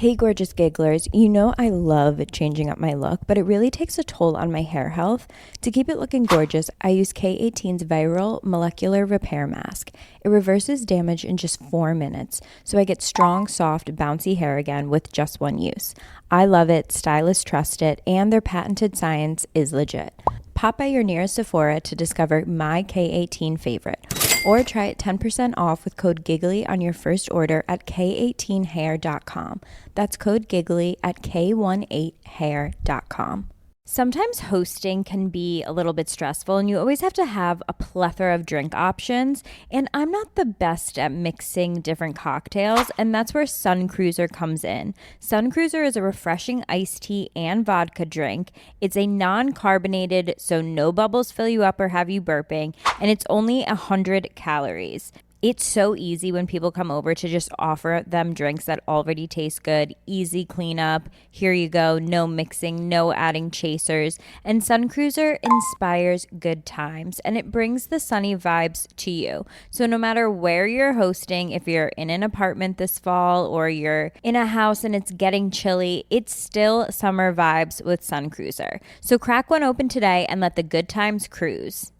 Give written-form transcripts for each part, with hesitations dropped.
Hey gorgeous gigglers, you know I love changing up my look, but it really takes a toll on my hair health. To keep it looking gorgeous, I use K18's Viral Molecular Repair Mask. It reverses damage in just 4 minutes, so I get strong, soft, bouncy hair again with just one use. I love it, stylists trust it, and their patented science is legit. Pop by your nearest Sephora to discover my K18 favorite. Or try it 10% off with code GIGGLY on your first order at K18hair.com. That's code GIGGLY at K18hair.com. Sometimes hosting can be a little bit stressful and you always have to have a plethora of drink options. And I'm not the best at mixing different cocktails, and that's where Sun Cruiser comes in. Sun Cruiser is a refreshing iced tea and vodka drink. It's a non-carbonated, so no bubbles fill you up or have you burping, and it's only 100 calories. It's so easy when people come over to just offer them drinks that already taste good, easy cleanup. Here you go, no mixing, no adding chasers. And Sun Cruiser inspires good times and it brings the sunny vibes to you. So no matter where you're hosting, if you're in an apartment this fall or you're in a house and it's getting chilly, it's still summer vibes with Sun Cruiser. So crack one open today and let the good times cruise.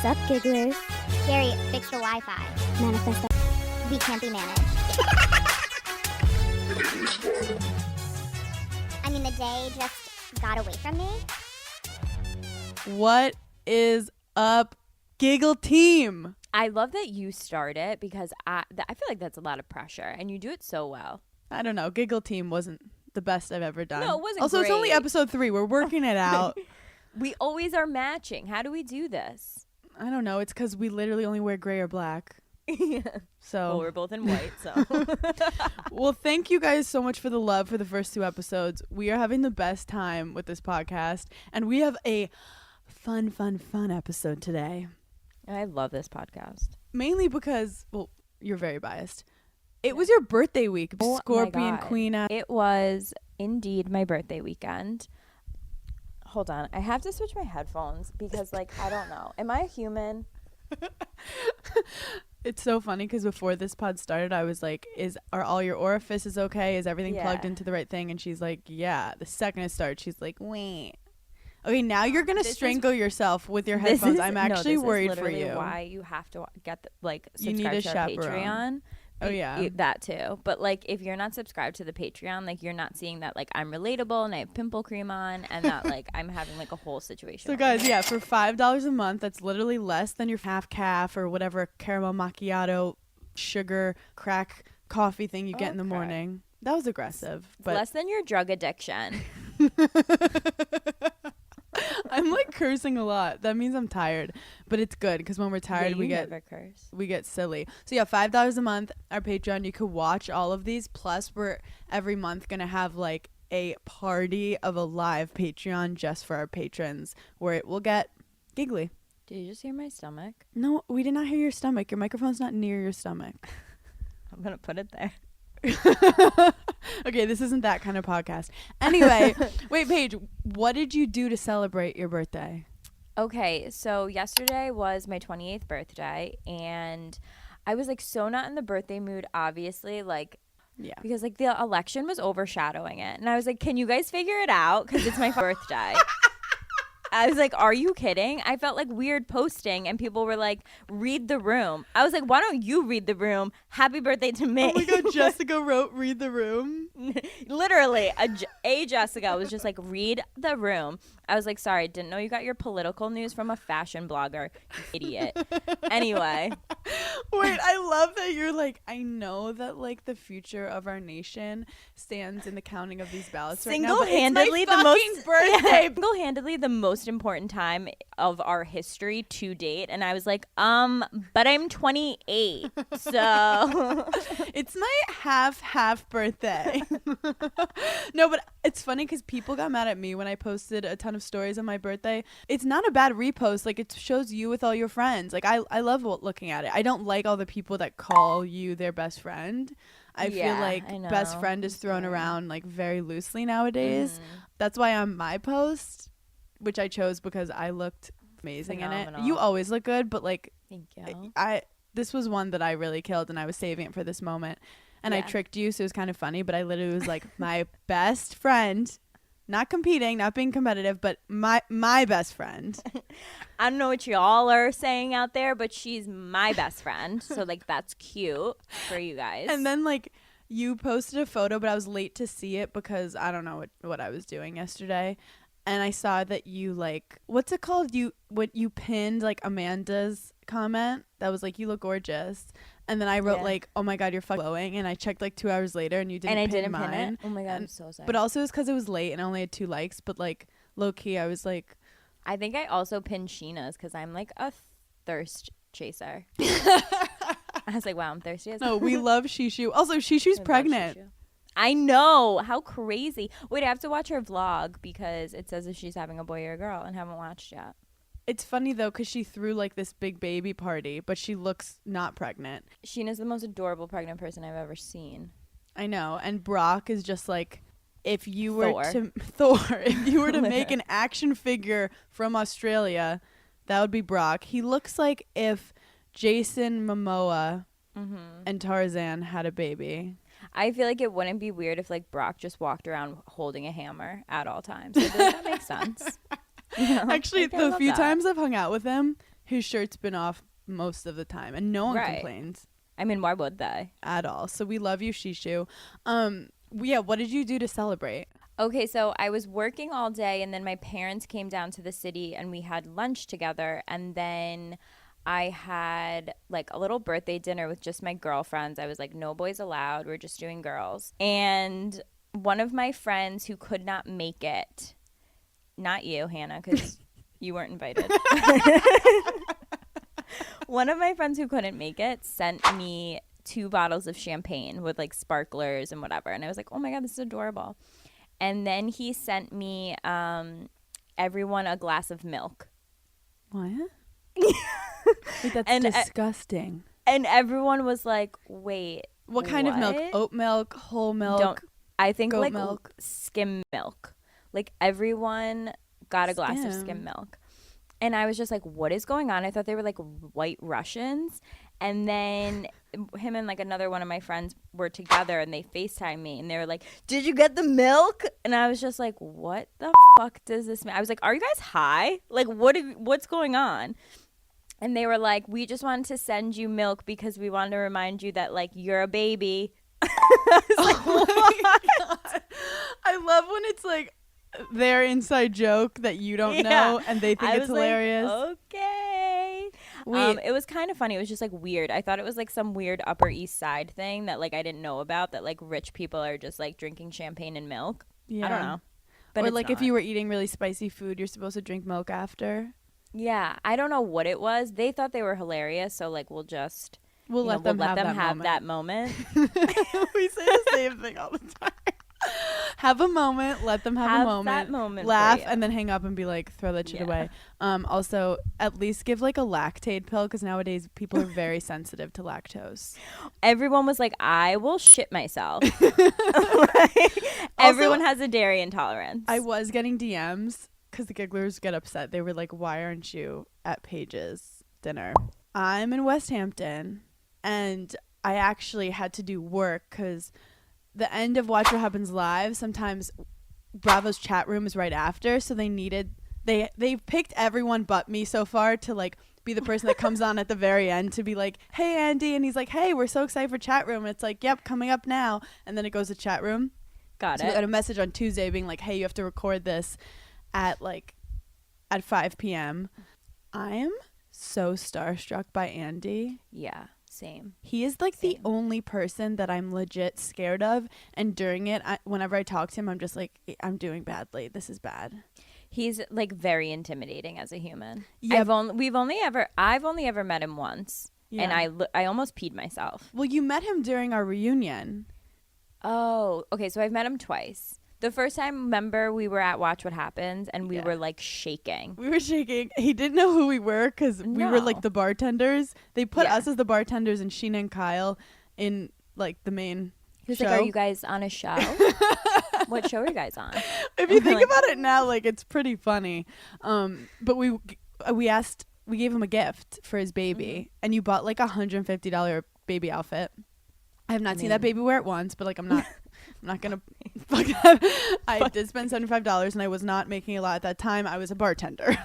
Sup, gigglers? Gary, fix the Wi-Fi. Manifest. We can't be managed. I mean, the day just got away from me. What is up, Giggle Team? I love that you start it because I feel like that's a lot of pressure and you do it so well. I don't know. Giggle Team wasn't the best I've ever done. No, it wasn't Also, great. It's only episode 3. We're working it out. We always are matching. How do we do this? I don't know. It's because we literally only wear gray or black. Yeah. So Well, we're both in white, so. Well, thank you guys so much for the love for the first 2 episodes. We are having the best time with this podcast, and we have a fun episode today. I love this podcast. Mainly because, well, you're very biased. It was your birthday week, Oh Scorpion my God. Queen. It was indeed my birthday weekend. Hold on. I have to switch my headphones because, like, I don't know. Am I a human? It's so funny because before this pod started, I was like, are all your orifices okay? Is everything plugged Yeah. into the right thing? And she's like, yeah. The second it starts, she's like, wait. Okay, now you're going to This is- strangle yourself with your This headphones. is- I'm no, actually this is worried for literally you. why you have to get You need subscribe a to our chaperone. Patreon. Oh, yeah. That too. But like if you're not subscribed to the Patreon, like you're not seeing that like I'm relatable and I have pimple cream on and that like I'm having like a whole situation. So over guys, here. yeah, for $5 a month, that's literally less than your half calf or whatever caramel macchiato, sugar, crack coffee thing you get in the Okay. morning. That was aggressive. It's But less than your drug addiction. I'm like cursing a lot. That means I'm tired, but it's good because when we're tired, Yeah, we you get never curse. silly. So yeah, $5 a month. Our Patreon, you could watch all of these. Plus, we're every month gonna have like a party of a live Patreon just for our patrons, where it will get giggly. Did you just hear my stomach? No, we did not hear your stomach. Your microphone's not near your stomach. I'm gonna put it there. Okay, this isn't that kind of podcast. Anyway, wait, Paige, what did you do to celebrate your birthday? Okay, so yesterday was my 28th birthday, and I was like so not in the birthday mood, obviously, like Yeah. because like the election was overshadowing it, and I was like, can you guys figure it out? Because it's my birthday. I was like, are you kidding? I felt like weird posting, and people were like, read the room. I was like, why don't you read the room? Happy birthday to me. Oh my God, Jessica wrote "Read the Room." Literally, a Jessica was just like, read the room. I was like, sorry, didn't know you got your political news from a fashion blogger, you idiot. Anyway. Wait, I love that you're like, I know that like the future of our nation stands in the counting of these ballots right now, but it's my Single-handedly fucking birthday. Single-handedly the most important time of our history to date, and I was like, but I'm 28, so It's my half birthday. No, but it's funny because people got mad at me when I posted a ton of stories on my birthday. It's not a bad repost. Like, it shows you with all your friends. Like, I love looking at it. I don't like all the people that call you their best friend. I feel like I know. best friend is thrown around like very loosely nowadays. That's why on my post, which I chose because I looked amazing in it. Phenomenal. You always look good, but like thank you. this was one that I really killed, and I was saving it for this moment. and I tricked you, so it was kind of funny, but I literally was like, my best friend, not competing, not being competitive, but my best friend. I don't know what y'all are saying out there, but she's my best friend. So like that's cute for you guys. And then like you posted a photo, but I was late to see it because I don't know what I was doing yesterday. And I saw that you like, what's it called? You pinned like Amanda's comment that was like, you look gorgeous. And then I wrote like, oh my God, you're fucking glowing. And I checked like 2 hours later and you didn't pin mine. Pin it. Oh my God, I'm so sorry. But also it's because it was late and I only had 2 likes. But like low key, I was like, I think I also pinned Sheena's because I'm like a thirst chaser. I was like, wow, I'm thirsty as no, we love Shishu. Also, Shishu's pregnant. Shishu. I know. How crazy. Wait, I have to watch her vlog because it says if she's having a boy or a girl and haven't watched yet. It's funny though because she threw like this big baby party, but she looks not pregnant. Sheena's the most adorable pregnant person I've ever seen. I know. And Brock is just like, if you were Thor, if you were to make an action figure from Australia, that would be Brock. He looks like if Jason Momoa and Tarzan had a baby. I feel like it wouldn't be weird if like Brock just walked around holding a hammer at all times. Like, does that make sense? You know? Actually, like, the few times I've hung out with him, his shirt's been off most of the time, and no one complains. I mean, why would they? At all. So we love you, Shishu. Yeah, what did you do to celebrate? Okay, so I was working all day, and then my parents came down to the city, and we had lunch together, and then I had like a little birthday dinner with just my girlfriends. I was like, no boys allowed. We're just doing girls. And one of my friends who could not make it, not you, Hannah, because you weren't invited. One of my friends who couldn't make it sent me 2 bottles of champagne with like sparklers and whatever. And I was like, oh my God, this is adorable. And then he sent me everyone a glass of milk. What? Wait, that's disgusting. And everyone was like, wait, what kind of milk? Oat milk, whole milk? I think goat like milk? Skim milk. Like everyone got a glass of skim milk. And I was just like, what is going on? I thought they were like white Russians. And then him and like another one of my friends were together and they FaceTimed me and they were like, did you get the milk? And I was just like, what the fuck does this mean? I was like, are you guys high? Like, what's going on? And they were like, we just wanted to send you milk because we wanted to remind you that like you're a baby. I was like, what? I love when it's like their inside joke that you don't know and they think it's hilarious. Like, okay. It was kind of funny. It was just like weird. I thought it was like some weird Upper East Side thing that like I didn't know about, that like rich people are just like drinking champagne and milk. Yeah. I don't know. But or like if you were eating really spicy food, you're supposed to drink milk after. Yeah. I don't know what it was. They thought they were hilarious. So like we'll let them have that moment. We say the same thing all the time. Have a moment, let them have a moment, that moment, laugh, and then hang up and be like, throw that shit away. Also, at least give like a lactate pill because nowadays people are very sensitive to lactose. Everyone was like, I will shit myself. Like, everyone has a dairy intolerance. I was getting DMs because the gigglers get upset. They were like, why aren't you at Paige's dinner? I'm in West Hampton, and I actually had to do work because the end of Watch What Happens Live, sometimes Bravo's chat room is right after, so they picked everyone but me so far to like be the person that comes on at the very end to be like, hey Andy, and he's like, hey, we're so excited for chat room. It's like, yep, coming up now, and then it goes to chat room. Got So it. we got a message on Tuesday being like, hey, you have to record this at 5 p.m. I am so starstruck by Andy. Yeah. Same. He is like the only person that I'm legit scared of, and during it, whenever I talk to him, I'm just like, I'm doing badly. This is bad. He's like very intimidating as a human. Yeah. I've only ever met him once, and I almost peed myself. Well, you met him during our reunion. Oh, okay. So I've met him twice. The first time, remember, we were at Watch What Happens, and we were like shaking. We were shaking. He didn't know who we were because we were like the bartenders. They put us as the bartenders and Sheena and Kyle in like the main He was show. like, are you guys on a show? What show are you guys on? If you think about it now, like it's pretty funny. But we gave him a gift for his baby, and you bought like $150 baby outfit. I have not seen that baby wear it once, but like I'm not gonna fuck that. I did spend $75 and I was not making a lot at that time. I was a bartender.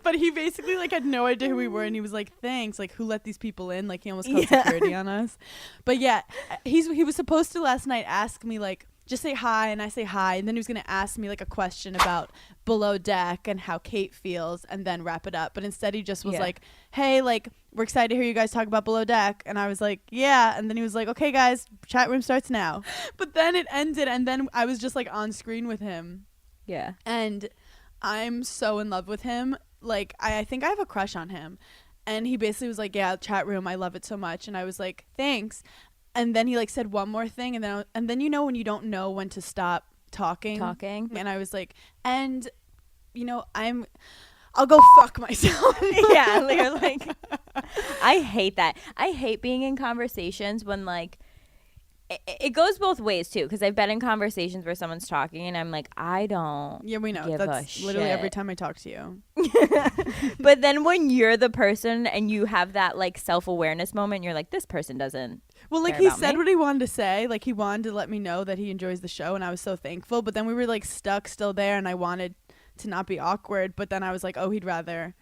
But he basically like had no idea who we were, and he was like, thanks, like who let these people in? Like he almost called security on us. But yeah, he was supposed to last night ask me like, just say hi, and I say hi, and then he was gonna ask me like a question about Below Deck and how Kate feels, and then wrap it up. But instead he just was like, hey, like we're excited to hear you guys talk about Below Deck. And I was like, yeah. And then he was like, okay guys, chat room starts now. But then it ended, and then I was just like on screen with him. Yeah. And I'm so in love with him. Like I think I have a crush on him. And he basically was like, yeah, chat room, I love it so much. And I was like, thanks. And then he like said one more thing, and then you know when you don't know when to stop talking. And I was like, and you know, I'll go fuck myself. Yeah, like I hate that. I hate being in conversations when like it goes both ways too, because I've been in conversations where someone's talking and I'm like, I don't. Yeah, we know. Give That's a literally shit. every time I talk to you. But then when you're the person and you have that like self-awareness moment, you're like, this person doesn't. Well, like care he about said me. what he wanted to say. Like he wanted to let me know that he enjoys the show, and I was so thankful. But then we were like stuck still there, and I wanted to not be awkward. But then I was like, oh, he'd rather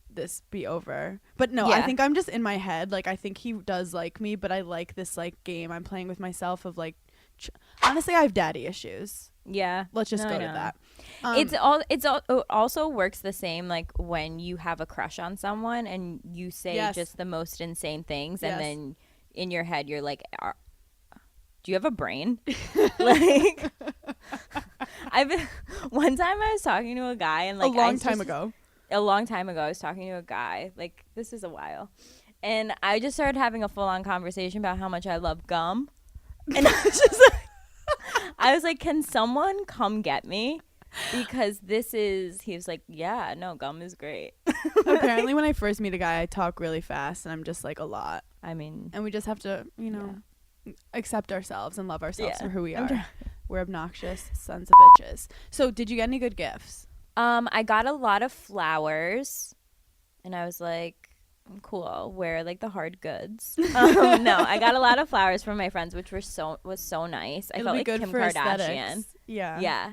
this be over. But no, I think I'm just in my head. Like I think he does like me, but I like this like game I'm playing with myself of like honestly, I have daddy issues. Yeah, Let's just No, go I to know. that. It also works the same like when you have a crush on someone and you say just the most insane things, and then in your head you're like, do you have a brain? Like one time I was talking to a guy, and like a long time ago I was talking to a guy, like this is a while, and I just started having a full-on conversation about how much I love gum. And I was like, can someone come get me? Because he was like, yeah, no, gum is great. Apparently when I first meet a guy, I talk really fast, and I'm just like a lot. I mean, and we just have to, you know, accept ourselves and love ourselves for who we are. We're obnoxious sons of bitches. So did you get any good gifts? I got a lot of flowers, and I was like, cool, wear like the hard goods. No, I got a lot of flowers from my friends, which was so nice. I felt like good Kim for Kardashian. aesthetics. Yeah.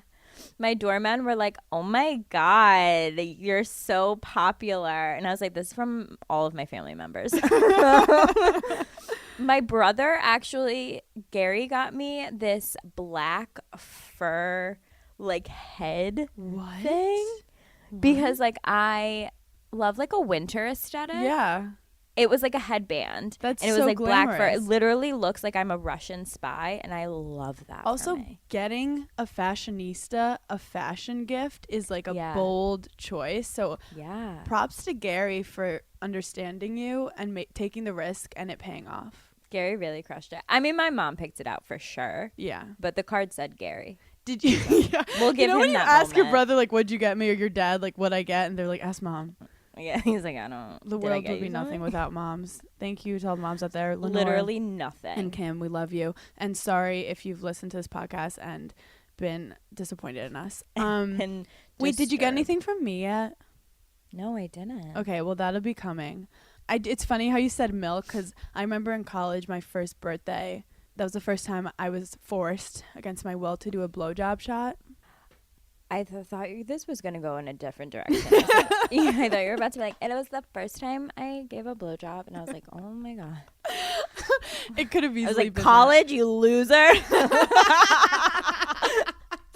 My doormen were like, oh my god, you're so popular. And I was like, this is from all of my family members. My brother, actually, Gary, got me this black fur like head thing. Because like I love like a winter aesthetic. Yeah. It was like a headband. That's and it was so like black fur. It glamorous. literally looks like I'm a Russian spy, and I love that. Also, for me. getting a fashionista a fashion gift is like a bold choice. So props to Gary for understanding you and taking the risk and it paying off. Gary really crushed it. I mean, my mom picked it out for sure. Yeah. But the card said Gary. Did you? Yeah. We'll give him when you that ask your moment. brother like, what'd you get me, or your dad like, what'd I get, and they're like, ask mom. Yeah, he's like, I don't. The did I world get would be you nothing something? without moms. Thank you to all the moms out there. Lenore Literally nothing. and Kim, we love you. And sorry if you've listened to this podcast and been disappointed in us. And wait, did you get disturbed. anything from me yet? No, I didn't. Okay, well that'll be coming. It's funny how you said milk, because I remember in college, my first birthday, that was the first time I was forced against my will to do a blowjob shot. I thought this was going to go in a different direction. I, was like, I thought you were about to be like, and it was the first time I gave a blowjob, and I was like, oh my God. It could have easily I was like, been college, you loser.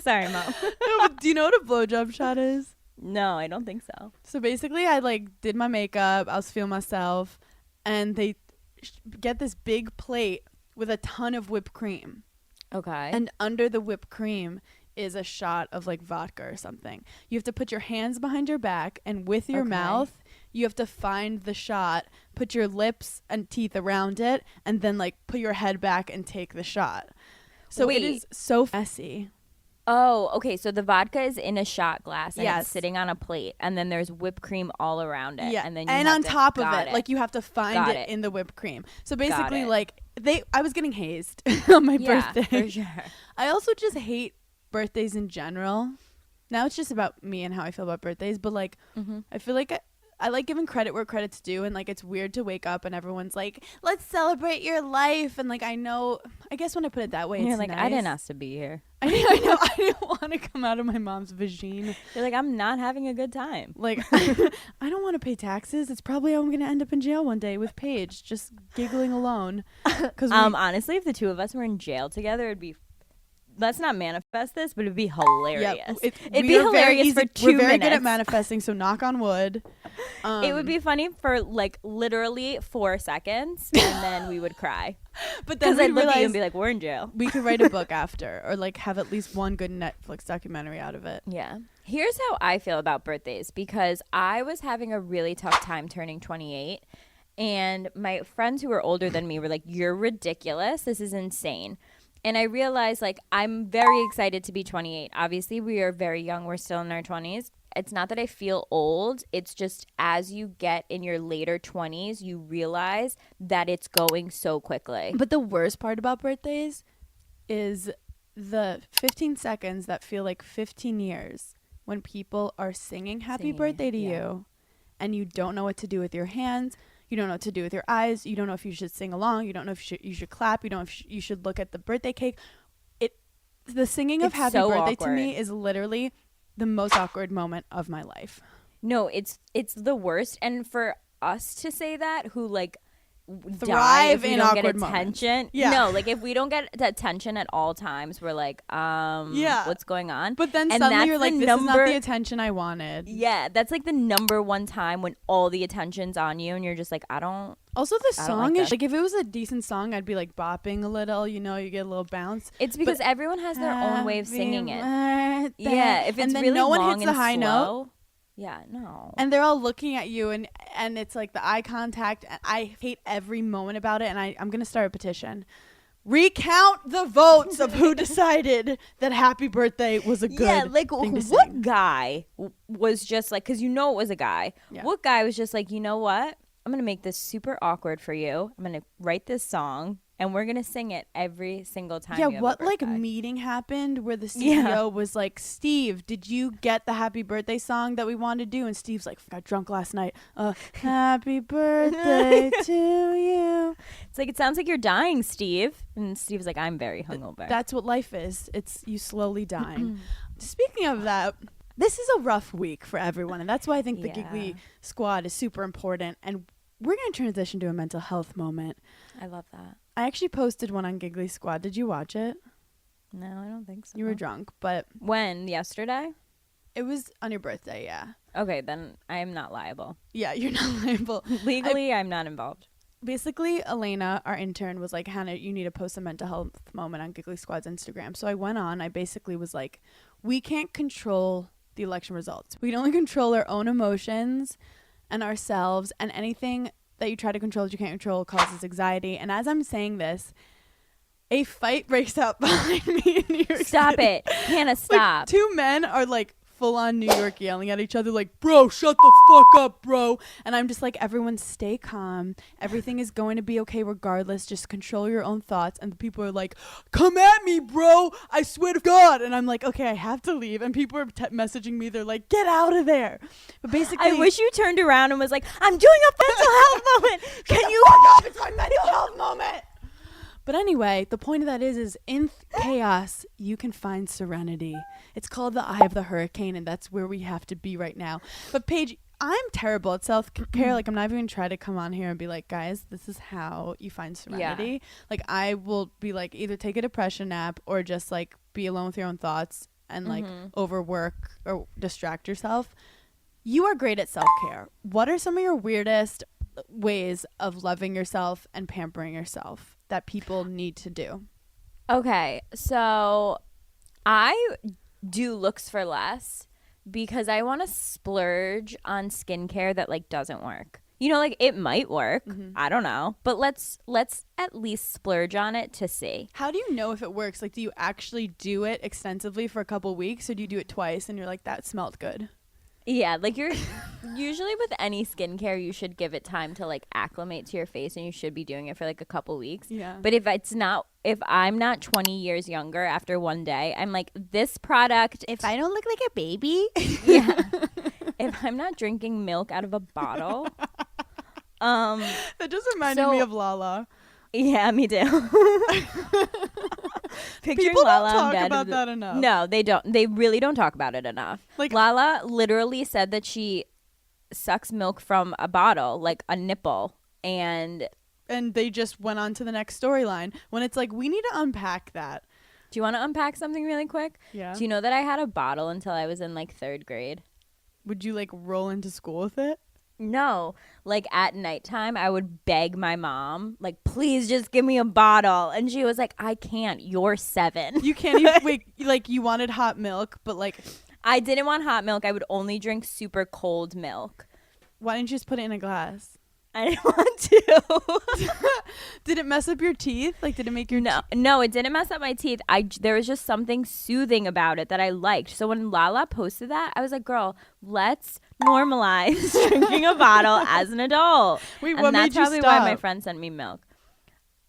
Sorry, Mom. No, but do you know what a blowjob shot is? No, I don't think so. So basically, I like did my makeup, I was feeling myself, and they get this big plate with a ton of whipped cream. Okay. And under the whipped cream is a shot of like vodka or something. You have to put your hands behind your back, and with your mouth, you have to find the shot, put your lips and teeth around it, and then like put your head back and take the shot. So it is so messy. Oh, okay. So the vodka is in a shot glass and Yes. it's sitting on a plate, and then there's whipped cream all around it. Yeah, And then on top of got it, like you have to find Got it it. in the whipped cream. So basically, it. like I was getting hazed on my birthday. for sure. I also just hate birthdays in general. Now it's just about me and how I feel about birthdays, but like I feel like I like giving credit where credit's due, and like it's weird to wake up and everyone's like, let's celebrate your life, and like I guess when I put it that way, You're it's like, nice. I didn't ask to be here. I know I didn't want to come out of my mom's vagine. You're like, I'm not having a good time. Like I don't want to pay taxes. It's probably how I'm gonna end up in jail one day with Paige, just giggling alone. Because honestly, if the two of us were in jail together, it'd be. Let's not manifest this, but it'd be hilarious. yeah, It'd be hilarious for 2 minutes. We're very good at manifesting, so knock on wood. It would be funny for like literally 4 seconds, and then we would cry. But then Because I'd we'd look at you realize and be like, we're in jail. we could write a book after, or like have at least one good Netflix documentary out of it. Yeah. Here's how I feel about birthdays, because I was having a really tough time turning 28, and my friends who were older than me were like, you're ridiculous. This is insane. And I realized, like, I'm very excited to be 28. Obviously, we are very young. We're still in our 20s. It's not that I feel old. It's just as you get in your later 20s, you realize that it's going so quickly. But the worst part about birthdays is the 15 seconds that feel like 15 years when people are singing happy birthday to you, and you don't know what to do with your hands. You don't know what to do with your eyes. You don't know if you should sing along. You don't know if you should clap. You don't know if you should look at the birthday cake. The singing of It's happy so birthday awkward. to me is literally the most awkward moment of my life. No, it's the worst. And for us to say that, who like die Thrive if we in don't get awkward moments. attention. Yeah. No, like if we don't get attention at all times, we're like, what's going on? But then And suddenly that's you're like, the this is not number- the attention I wanted. Yeah, that's like the number one time when all the attention's on you, and you're just like, I don't. Also, the I don't song like is that. like, if it was a decent song, I'd be like bopping a little, you get a little bounce. It's because But everyone has their own way of singing it. Birthday. Yeah, if it's and then really no one long hits the and high note. slow, yeah, no. And they're all looking at you, and it's like the eye contact. And I hate every moment about it, and I'm going to start a petition. Recount the votes of who decided that happy birthday was a good like thing to what sing. guy was just like, because it was a guy. Yeah. What guy was just like, you know what? I'm going to make this super awkward for you. I'm going to write this song, and we're going to sing it every single time. Yeah, you have what a like birthday. meeting happened where the CEO was like, Steve, did you get the happy birthday song that we wanted to do? And Steve's like, got drunk last night. Happy birthday to you. It's like, it sounds like you're dying, Steve. And Steve's like, I'm very hungover. That's what life is. It's you slowly dying. Speaking of that, this is a rough week for everyone. And that's why I think the Yeah. Giggly Squad is super important. And we're going to transition to a mental health moment. I love that. I actually posted one on Giggly Squad. Did you watch it? No, I don't think so. You were drunk, but When? Yesterday? it was on your birthday, yeah. Okay, then I am not liable. Yeah, you're not liable. Legally, I'm not involved. Basically, Elena, our intern, was like, Hannah, you need to post a mental health moment on Giggly Squad's Instagram. So I went on. I basically was like, we can't control the election results. We can only control our own emotions and ourselves, and anything that you try to control that you can't control causes anxiety. And as I'm saying this, a fight breaks out behind me in New York Stop City. it. Hannah, Like, stop. two men are like full on New York yelling at each other like, bro, shut the fuck up, bro. And I'm just like, everyone stay calm. Everything is going to be okay regardless. Just control your own thoughts. And the people are like, come at me, bro. I swear to God. And I'm like, okay, I have to leave. And people are messaging me. They're like, get out of there. But basically, I wish you turned around and was like, I'm doing a mental health moment. Can you? fuck up. It's my mental health moment. But anyway, the point of that is in chaos, you can find serenity. It's called the eye of the hurricane, and that's where we have to be right now. But Paige, I'm terrible at self-care. Like, I'm not even trying to come on here and be like, guys, this is how you find serenity. Yeah. Like, I will be like, either take a depression nap or just like be alone with your own thoughts and like overwork or distract yourself. You are great at self-care. What are some of your weirdest ways of loving yourself and pampering yourself that people need to do? Okay, so I do looks for less because I want to splurge on skincare that like doesn't work. You know, like it might work. I don't know, but let's at least splurge on it to see. How do you know if it works? Like, do you actually do it extensively for a couple weeks, or do you do it twice and you're like, that smelled good? Yeah, like you're usually with any skincare, you should give it time to like acclimate to your face, and you should be doing it for like a couple weeks. Yeah. But if I'm not 20 years younger after one day, I'm like, this product. If I don't look like a baby. Yeah. if I'm not drinking milk out of a bottle, That just reminded me of Lala. yeah, me too. Picturing People Lala don't in talk bed about that enough. No, they don't. They really don't talk about it enough. Like Lala literally said that she sucks milk from a bottle, like a nipple, and they just went on to the next storyline when it's like, we need to unpack that. do you want to unpack something really quick? Yeah. Do you know that I had a bottle until I was in like 3rd grade? Would you like roll into school with it? No, like at nighttime, I would beg my mom, like, please just give me a bottle. And she was like, I can't. You're 7. You can't even wait. Like, you wanted hot milk, but like, I didn't want hot milk. I would only drink super cold milk. why didn't you just put it in a glass? I didn't want to. Did it mess up your teeth? Like, did it make your No, it didn't mess up my teeth. There was just something soothing about it that I liked. So when Lala posted that, I was like, girl, let's normalize drinking a bottle as an adult. Wait, and what that's made you probably why my stop? friend sent me milk.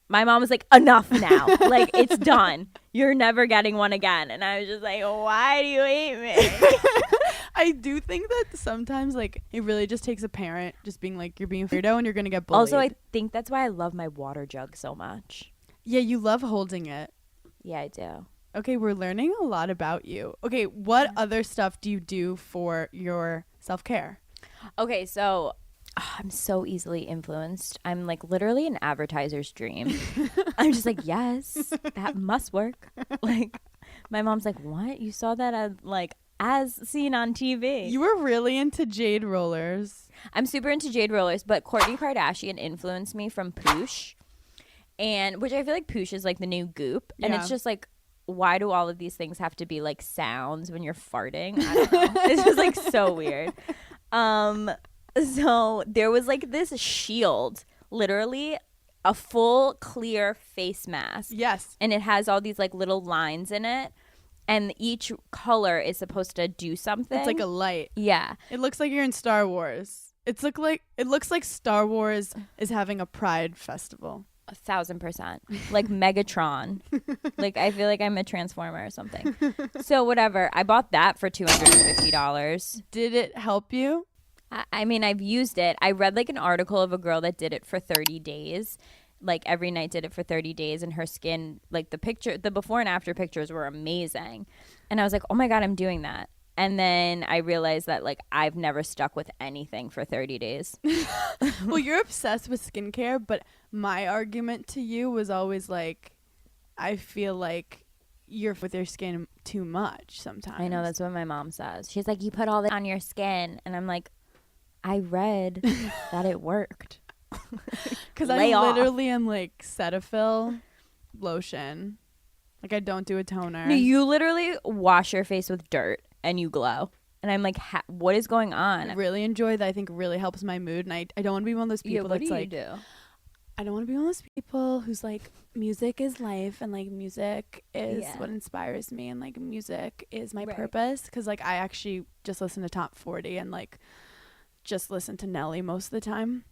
My mom was like, enough now. Like, it's done. You're never getting one again. And I was just like, why do you hate me? I do think that sometimes, like, it really just takes a parent just being like, you're being a weirdo and you're going to get bullied. Also, I think that's why I love my water jug so much. Yeah, you love holding it. Yeah, I do. Okay, we're learning a lot about you. Okay, what other stuff do you do for your self-care? Okay, so I'm so easily influenced. I'm like literally an advertiser's dream. I'm just like, yes, that must work. Like, my mom's like, what? You saw that as seen on TV. You were really into jade rollers. I'm super into jade rollers, but Kourtney Kardashian influenced me from Poosh, and which I feel like Poosh is like the new Goop, and Yeah. it's just like, why do all of these things have to be like sounds when you're farting? I don't know. It's just like so weird. So there was like this shield, literally a full clear face mask, Yes. and it has all these like little lines in it, and each color is supposed to do something. It's like a light. yeah. It looks like you're in Star Wars. It looks like Star Wars is having a Pride festival. 1,000%, like Megatron. Like, I feel like I'm a transformer or something. So whatever, I bought that for $250. Did it help you? I mean, I've used it. I read like an article of a girl that did it for 30 days, like every night did it for 30 days, and her skin, like the before and after pictures were amazing. And I was like, oh my God, I'm doing that. And then I realized that like I've never stuck with anything for 30 days. Well, you're obsessed with skincare, but my argument to you was always like, I feel like you're with your skin too much sometimes. I know, that's what my mom says. She's like, you put all that on your skin. And I'm like, I read that it worked. Because I Lay off. literally am like Cetaphil lotion. Like, I don't do a toner. No, you literally wash your face with dirt and you glow. And I'm like, what is going on? I really enjoy that. I think really helps my mood. And I don't want to be one of those people that's like, do? I don't want to be one of those people who's like, music is life and like music is Yeah. what inspires me and like music is my Right. purpose. Because like I actually just listen to Top 40 and like just listen to Nelly most of the time.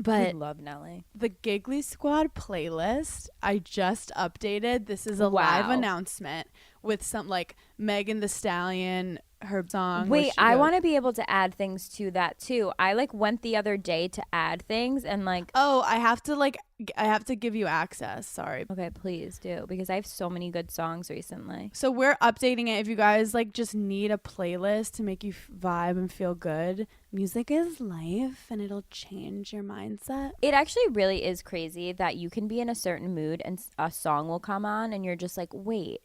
I But love Nelly. the Giggly Squad playlist I just updated. This is a live Wow. announcement with some like Megan Thee Stallion, her song. where Wait, she I goes- want to be able to add things to that too. I like went the other day to add things and like, Oh, I have to give you access. Sorry. okay, please do, because I have so many good songs recently. So we're updating it. If you guys like just need a playlist to make you vibe and feel good, music is life and it'll change your mindset. It actually really is crazy that you can be in a certain mood and a song will come on and you're just like, wait,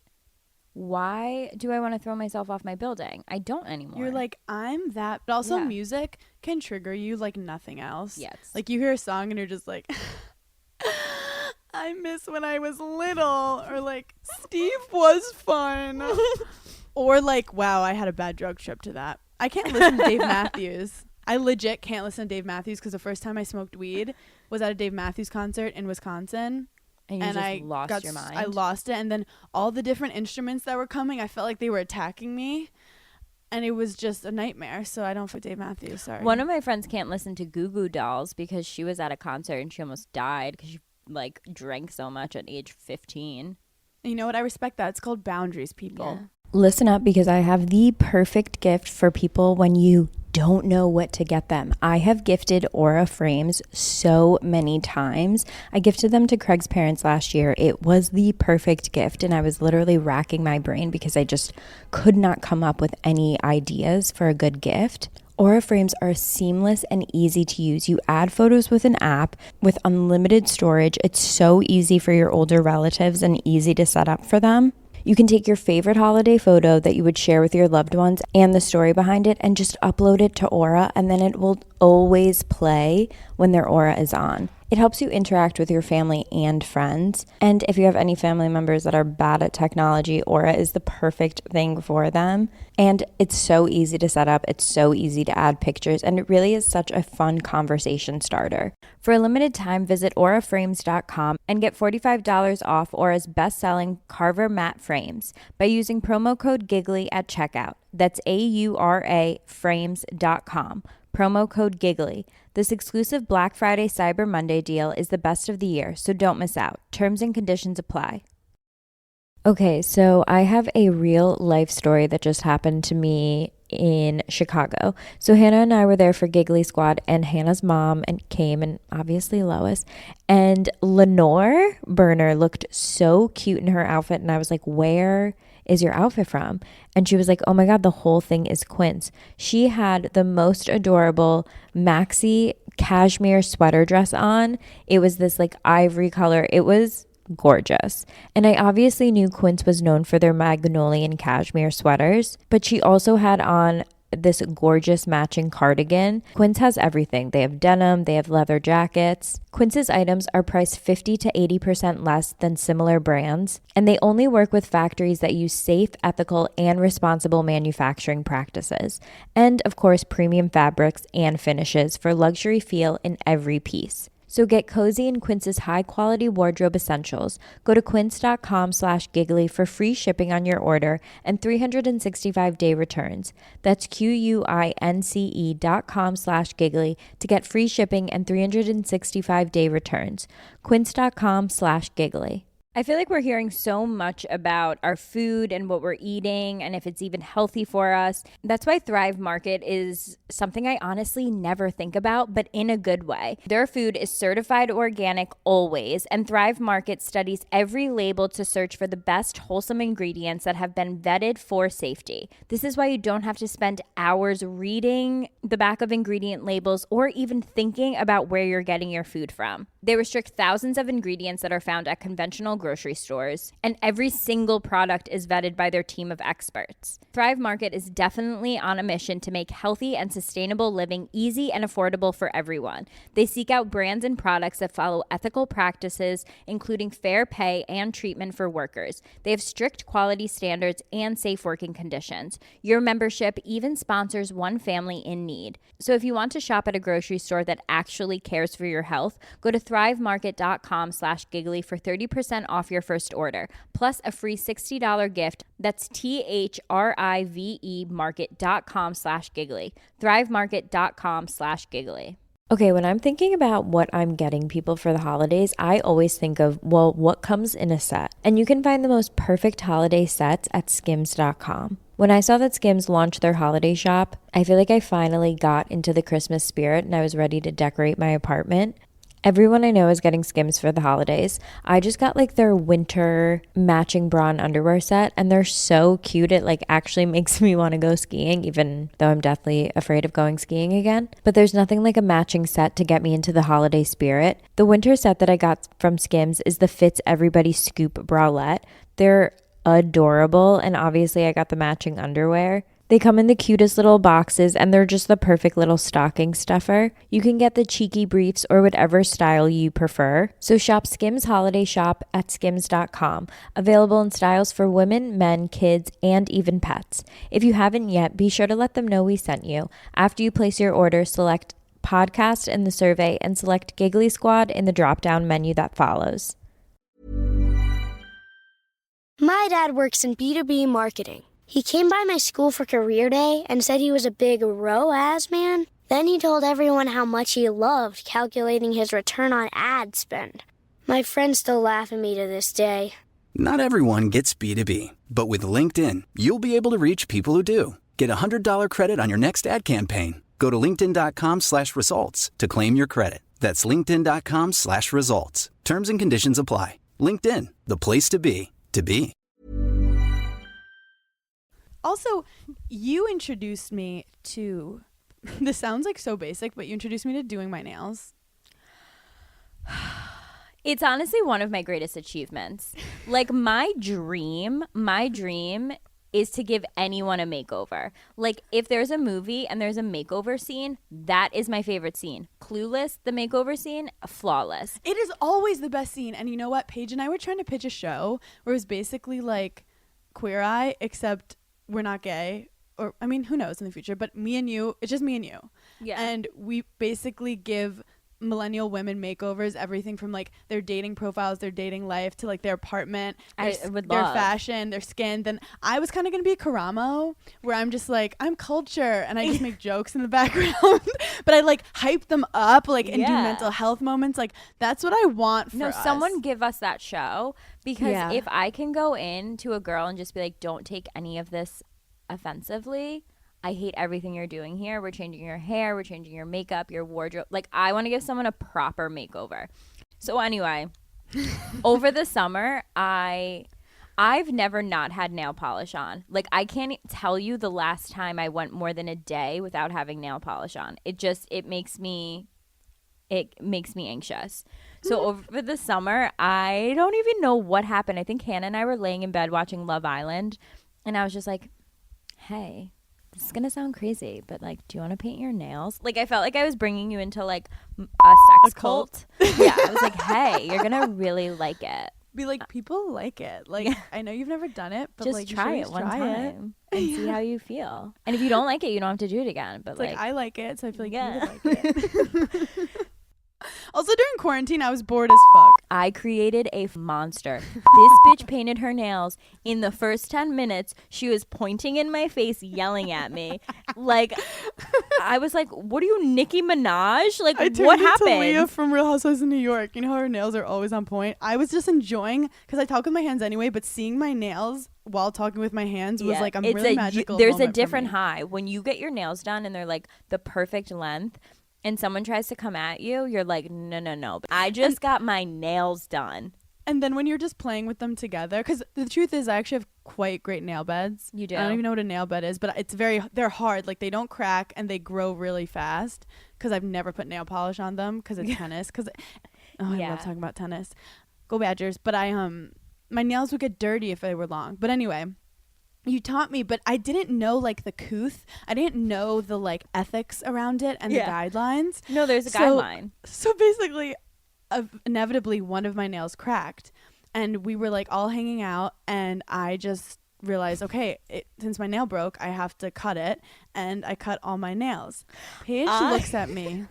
why do I want to throw myself off my building? I don't anymore. You're like, I'm that. But also Yeah. music can trigger you like nothing else. Yes. Like you hear a song and you're just like, I miss when I was little. Or like, Steve was fun. Or like, wow, I had a bad drug trip to that. I can't listen to Dave Matthews. I legit can't listen to Dave Matthews because the first time I smoked weed was at a Dave Matthews concert in Wisconsin. and you And just I lost your mind. I lost it. And then all the different instruments that were coming, I felt like they were attacking me. And it was just a nightmare. So I don't feel Dave Matthews. Sorry. One of my friends can't listen to Goo Goo Dolls because she was at a concert and she almost died because she like drank so much at age 15. You know what? I respect that. It's called boundaries, people. Listen up, because I have the perfect gift for people when you don't know what to get them. I have gifted Aura frames so many times. I gifted them to Craig's parents last year. It was the perfect gift, and I was literally racking my brain because I just could not come up with any ideas for a good gift. Aura frames are seamless and easy to use. You add photos with an app with unlimited storage. It's so easy for your older relatives and easy to set up for them. You can take your favorite holiday photo that you would share with your loved ones and the story behind it and just upload it to Aura, and then it will always play when their Aura is on. It helps you interact with your family and friends. And if you have any family members that are bad at technology, Aura is the perfect thing for them. And it's so easy to set up. It's so easy to add pictures. And it really is such a fun conversation starter. For a limited time, visit auraframes.com and get $45 off Aura's best-selling Carver matte frames by using promo code Giggly at checkout. That's AURA frames.com. Promo code Giggly. This exclusive Black Friday Cyber Monday deal is the best of the year, so don't miss out. Terms and conditions apply. Okay, so I have a real life story that just happened to me in Chicago. So Hannah and I were there for Giggly Squad, and Hannah's mom came, and obviously Lois. And Lenore Burner looked so cute in her outfit, and I was like, where is your outfit from? And she was like, oh my God, the whole thing is Quince. She had the most adorable maxi cashmere sweater dress on. It was this like ivory color. It was gorgeous. And I obviously knew Quince was known for their Magnolian cashmere sweaters, but she also had on this gorgeous matching cardigan. Quince has everything. They have denim, they have leather jackets. Quince's items are priced 50 to 80% less than similar brands, and they only work with factories that use safe, ethical, and responsible manufacturing practices. And of course, premium fabrics and finishes for luxury feel in every piece. So get cozy in Quince's high-quality wardrobe essentials. Go to quince.com/giggly for free shipping on your order and 365-day returns. That's QUINCE.com/giggly to get free shipping and 365-day returns. Quince.com/giggly. I feel like we're hearing so much about our food and what we're eating and if it's even healthy for us. That's why Thrive Market is something I honestly never think about, but in a good way. Their food is certified organic always, and Thrive Market studies every label to search for the best wholesome ingredients that have been vetted for safety. This is why you don't have to spend hours reading the back of ingredient labels or even thinking about where you're getting your food from. They restrict thousands of ingredients that are found at conventional grocery stores, and every single product is vetted by their team of experts. Thrive Market is definitely on a mission to make healthy and sustainable living easy and affordable for everyone. They seek out brands and products that follow ethical practices, including fair pay and treatment for workers. They have strict quality standards and safe working conditions. Your membership even sponsors one family in need. So if you want to shop at a grocery store that actually cares for your health, go to thrivemarket.com/giggly for 30% off your first order, plus a free $60 gift. That's THRIVE market.com/giggly. thrivemarket.com/giggly. Okay, when I'm thinking about what I'm getting people for the holidays, I always think of, well, what comes in a set? And you can find the most perfect holiday sets at skims.com. When I saw that Skims launched their holiday shop, I feel like I finally got into the Christmas spirit and I was ready to decorate my apartment. Everyone I know is getting Skims for the holidays. I just got like their winter matching bra and underwear set, and they're so cute. It like actually makes me want to go skiing, even though I'm deathly afraid of going skiing again. But there's nothing like a matching set to get me into the holiday spirit. The winter set that I got from Skims is the Fits Everybody Scoop bralette. They're adorable, and obviously I got the matching underwear. They come in the cutest little boxes, and they're just the perfect little stocking stuffer. You can get the cheeky briefs or whatever style you prefer. So shop Skims Holiday Shop at skims.com. Available in styles for women, men, kids, and even pets. If you haven't yet, be sure to let them know we sent you. After you place your order, select podcast in the survey and select Giggly Squad in the drop-down menu that follows. My dad works in B2B marketing. He came by my school for career day and said he was a big ROAS man. Then he told everyone how much he loved calculating his return on ad spend. My friends still laugh at me to this day. Not everyone gets B2B, but with LinkedIn, you'll be able to reach people who do. Get a $100 credit on your next ad campaign. Go to linkedin.com/results to claim your credit. That's linkedin.com/results. Terms and conditions apply. LinkedIn, the place to be, to be. Also, you introduced me to, this sounds like so basic, but you introduced me to doing my nails. It's honestly one of my greatest achievements. Like my dream is to give anyone a makeover. Like if there's a movie and there's a makeover scene, that is my favorite scene. Clueless, the makeover scene, flawless. It is always the best scene. And you know what? Paige and I were trying to pitch a show where it was basically like Queer Eye, except we're not gay. Or, I mean, who knows in the future? But me and you, it's just me and you. Yeah. And we basically give millennial women makeovers, everything from like their dating profiles, their dating life, to like their apartment, their fashion, their skin. Then I was kind of gonna be a Karamo, where I'm just like, I'm culture, and I just make jokes in the background, but I like hype them up, like, and do mental health moments. Like that's what I want for us. Someone give us that show, because if I can go in to a girl and just be like, don't take any of this offensively, I hate everything you're doing here. We're changing your hair. We're changing your makeup, your wardrobe. Like, I want to give someone a proper makeover. So anyway, over the summer, I've never not had nail polish on. Like, I can't tell you the last time I went more than a day without having nail polish on. It makes me anxious. So over the summer, I don't even know what happened. I think Hannah and I were laying in bed watching Love Island, and I was just like, hey, this is gonna sound crazy, but like, do you want to paint your nails? Like, I felt like I was bringing you into like a sex cult. Yeah, I was like, hey, you're gonna really like it. Be like, people like it. Like, I know you've never done it, but just like, try it one time and see how you feel. And if you don't like it, you don't have to do it again. But it's like I like it, so I feel like you would like it. Also, during quarantine, I was bored as fuck. I created a monster. This bitch painted her nails. In the first 10 minutes, she was pointing in my face, yelling at me. Like, I was like, what are you, Nicki Minaj? Like, what happened? Into Leah from Real Housewives of New York. You know how her nails are always on point? I was just enjoying, because I talk with my hands anyway, but seeing my nails while talking with my hands was like, really magical. There's a different high. When you get your nails done and they're like the perfect length, and someone tries to come at you, you're like, no. I just got my nails done. And then when you're just playing with them together, because the truth is, I actually have quite great nail beds. You do? I don't even know what a nail bed is, but they're hard. Like, they don't crack and they grow really fast, because I've never put nail polish on them because it's tennis. I love talking about tennis. Go Badgers. But my nails would get dirty if they were long. But anyway, you taught me, but I didn't know like the couth. I didn't know the like ethics around it and the guidelines. No, there's a guideline. So basically, inevitably, one of my nails cracked, and we were like all hanging out, and I just realized, okay, since my nail broke, I have to cut it, and I cut all my nails. Paige looks at me.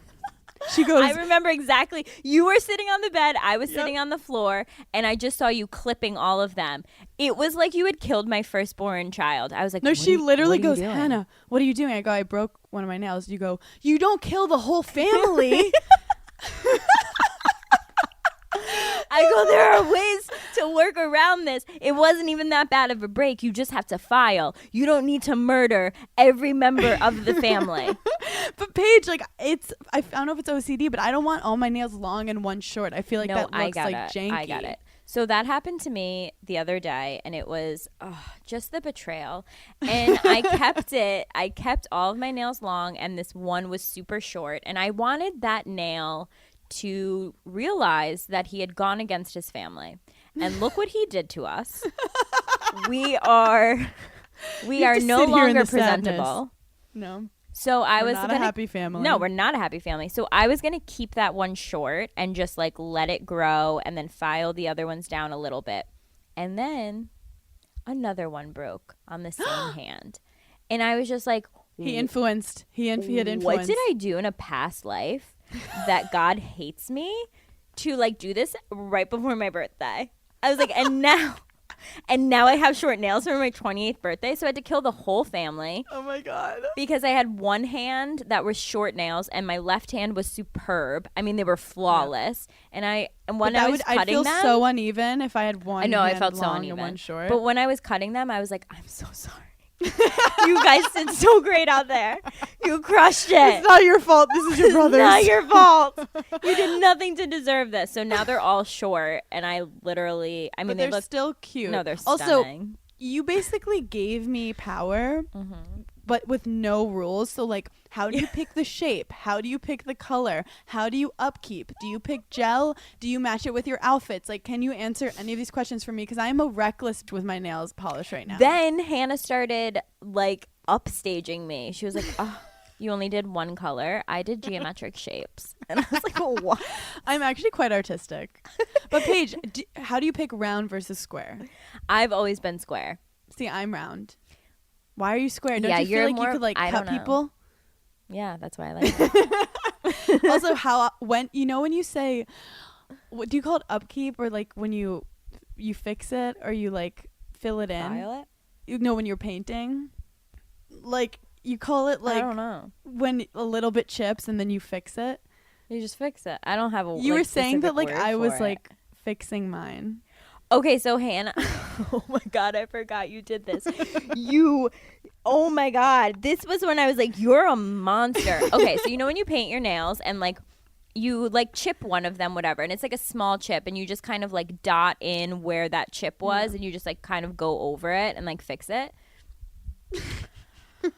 She goes, I remember exactly. You were sitting on the bed. I was sitting on the floor, and I just saw you clipping all of them. It was like you had killed my firstborn child. I was like, no, she literally goes, Hannah, what are you doing? I go, I broke one of my nails. You go, you don't kill the whole family. I go, there are ways to work around this. It wasn't even that bad of a break. You just have to file. You don't need to murder every member of the family. But Paige, like, I don't know if it's OCD, but I don't want all my nails long and one short. I feel like that looks like janky. I got it. So that happened to me the other day, and it was just the betrayal. And I kept it. I kept all of my nails long, and this one was super short. And I wanted that nail to realize that he had gone against his family. And look what he did to us. We are no longer presentable. No. So we're not a happy family. No, we're not a happy family. So I was gonna keep that one short and just like let it grow and then file the other ones down a little bit. And then another one broke on the same hand. And I was just like, he had influenced. What did I do in a past life that God hates me to like do this right before my birthday? I was like, and now I have short nails for my 28th birthday, so I had to kill the whole family. Oh my God. Because I had one hand that was short nails and my left hand was superb. I mean, they were flawless. Yeah. And when I was cutting them, I'd feel so uneven if I had one. I know, hand I felt long so uneven. And one short. But when I was cutting them, I was like, I'm so sorry. You guys did so great out there. You crushed it. It's not your fault. This is your brother's. Not your fault. You did nothing to deserve this. So now they're all short, and I mean, But they they're look still cute. No, they're also, stunning. you basically gave me power, but with no rules. So, like, how do you pick the shape? How do you pick the color? How do you upkeep? Do you pick gel? Do you match it with your outfits? Like, can you answer any of these questions for me? Because I am a reckless with my nails polish right now. Then Hannah started like upstaging me. She was like, "Oh, you only did one color. I did geometric shapes," and I was like, "What?" I'm actually quite artistic. But Paige, how do you pick round versus square? I've always been square. See, I'm round. Why are you square? Don't Yeah, you feel you're like more- you could like I cut don't know. people? Yeah, that's why I like it. Also, when you say, what do you call it, upkeep, or like when you fix it or you like fill it in? Violet? You know, when you're painting, like you call it I like don't know. when a little bit chips and then you fix it. You just fix it. I don't have a. You like, were saying that specific like word I was for it. like fixing mine. Okay, so Hannah. Oh my God, I forgot you did this. Oh my God, this was when I was like, you're a monster. Okay, so you know when you paint your nails and like you like chip one of them, whatever, and it's like a small chip, and you just kind of like dot in where that chip was, and you just like kind of go over it and like fix it. Oh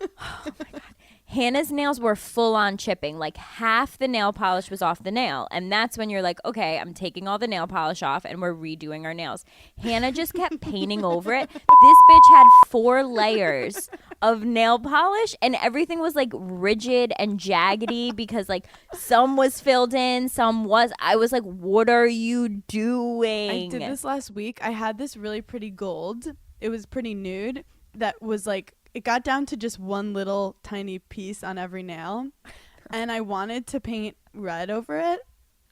my God. Hannah's nails were full on chipping. Like half the nail polish was off the nail. And that's when you're like, okay, I'm taking all the nail polish off and we're redoing our nails. Hannah just kept painting over it. This bitch had 4 layers of nail polish and everything was like rigid and jaggedy because like some was filled in, some was. I was like, what are you doing? I did this last week. I had this really pretty gold. It was pretty nude. That was like, it got down to just one little tiny piece on every nail. And I wanted to paint red over it.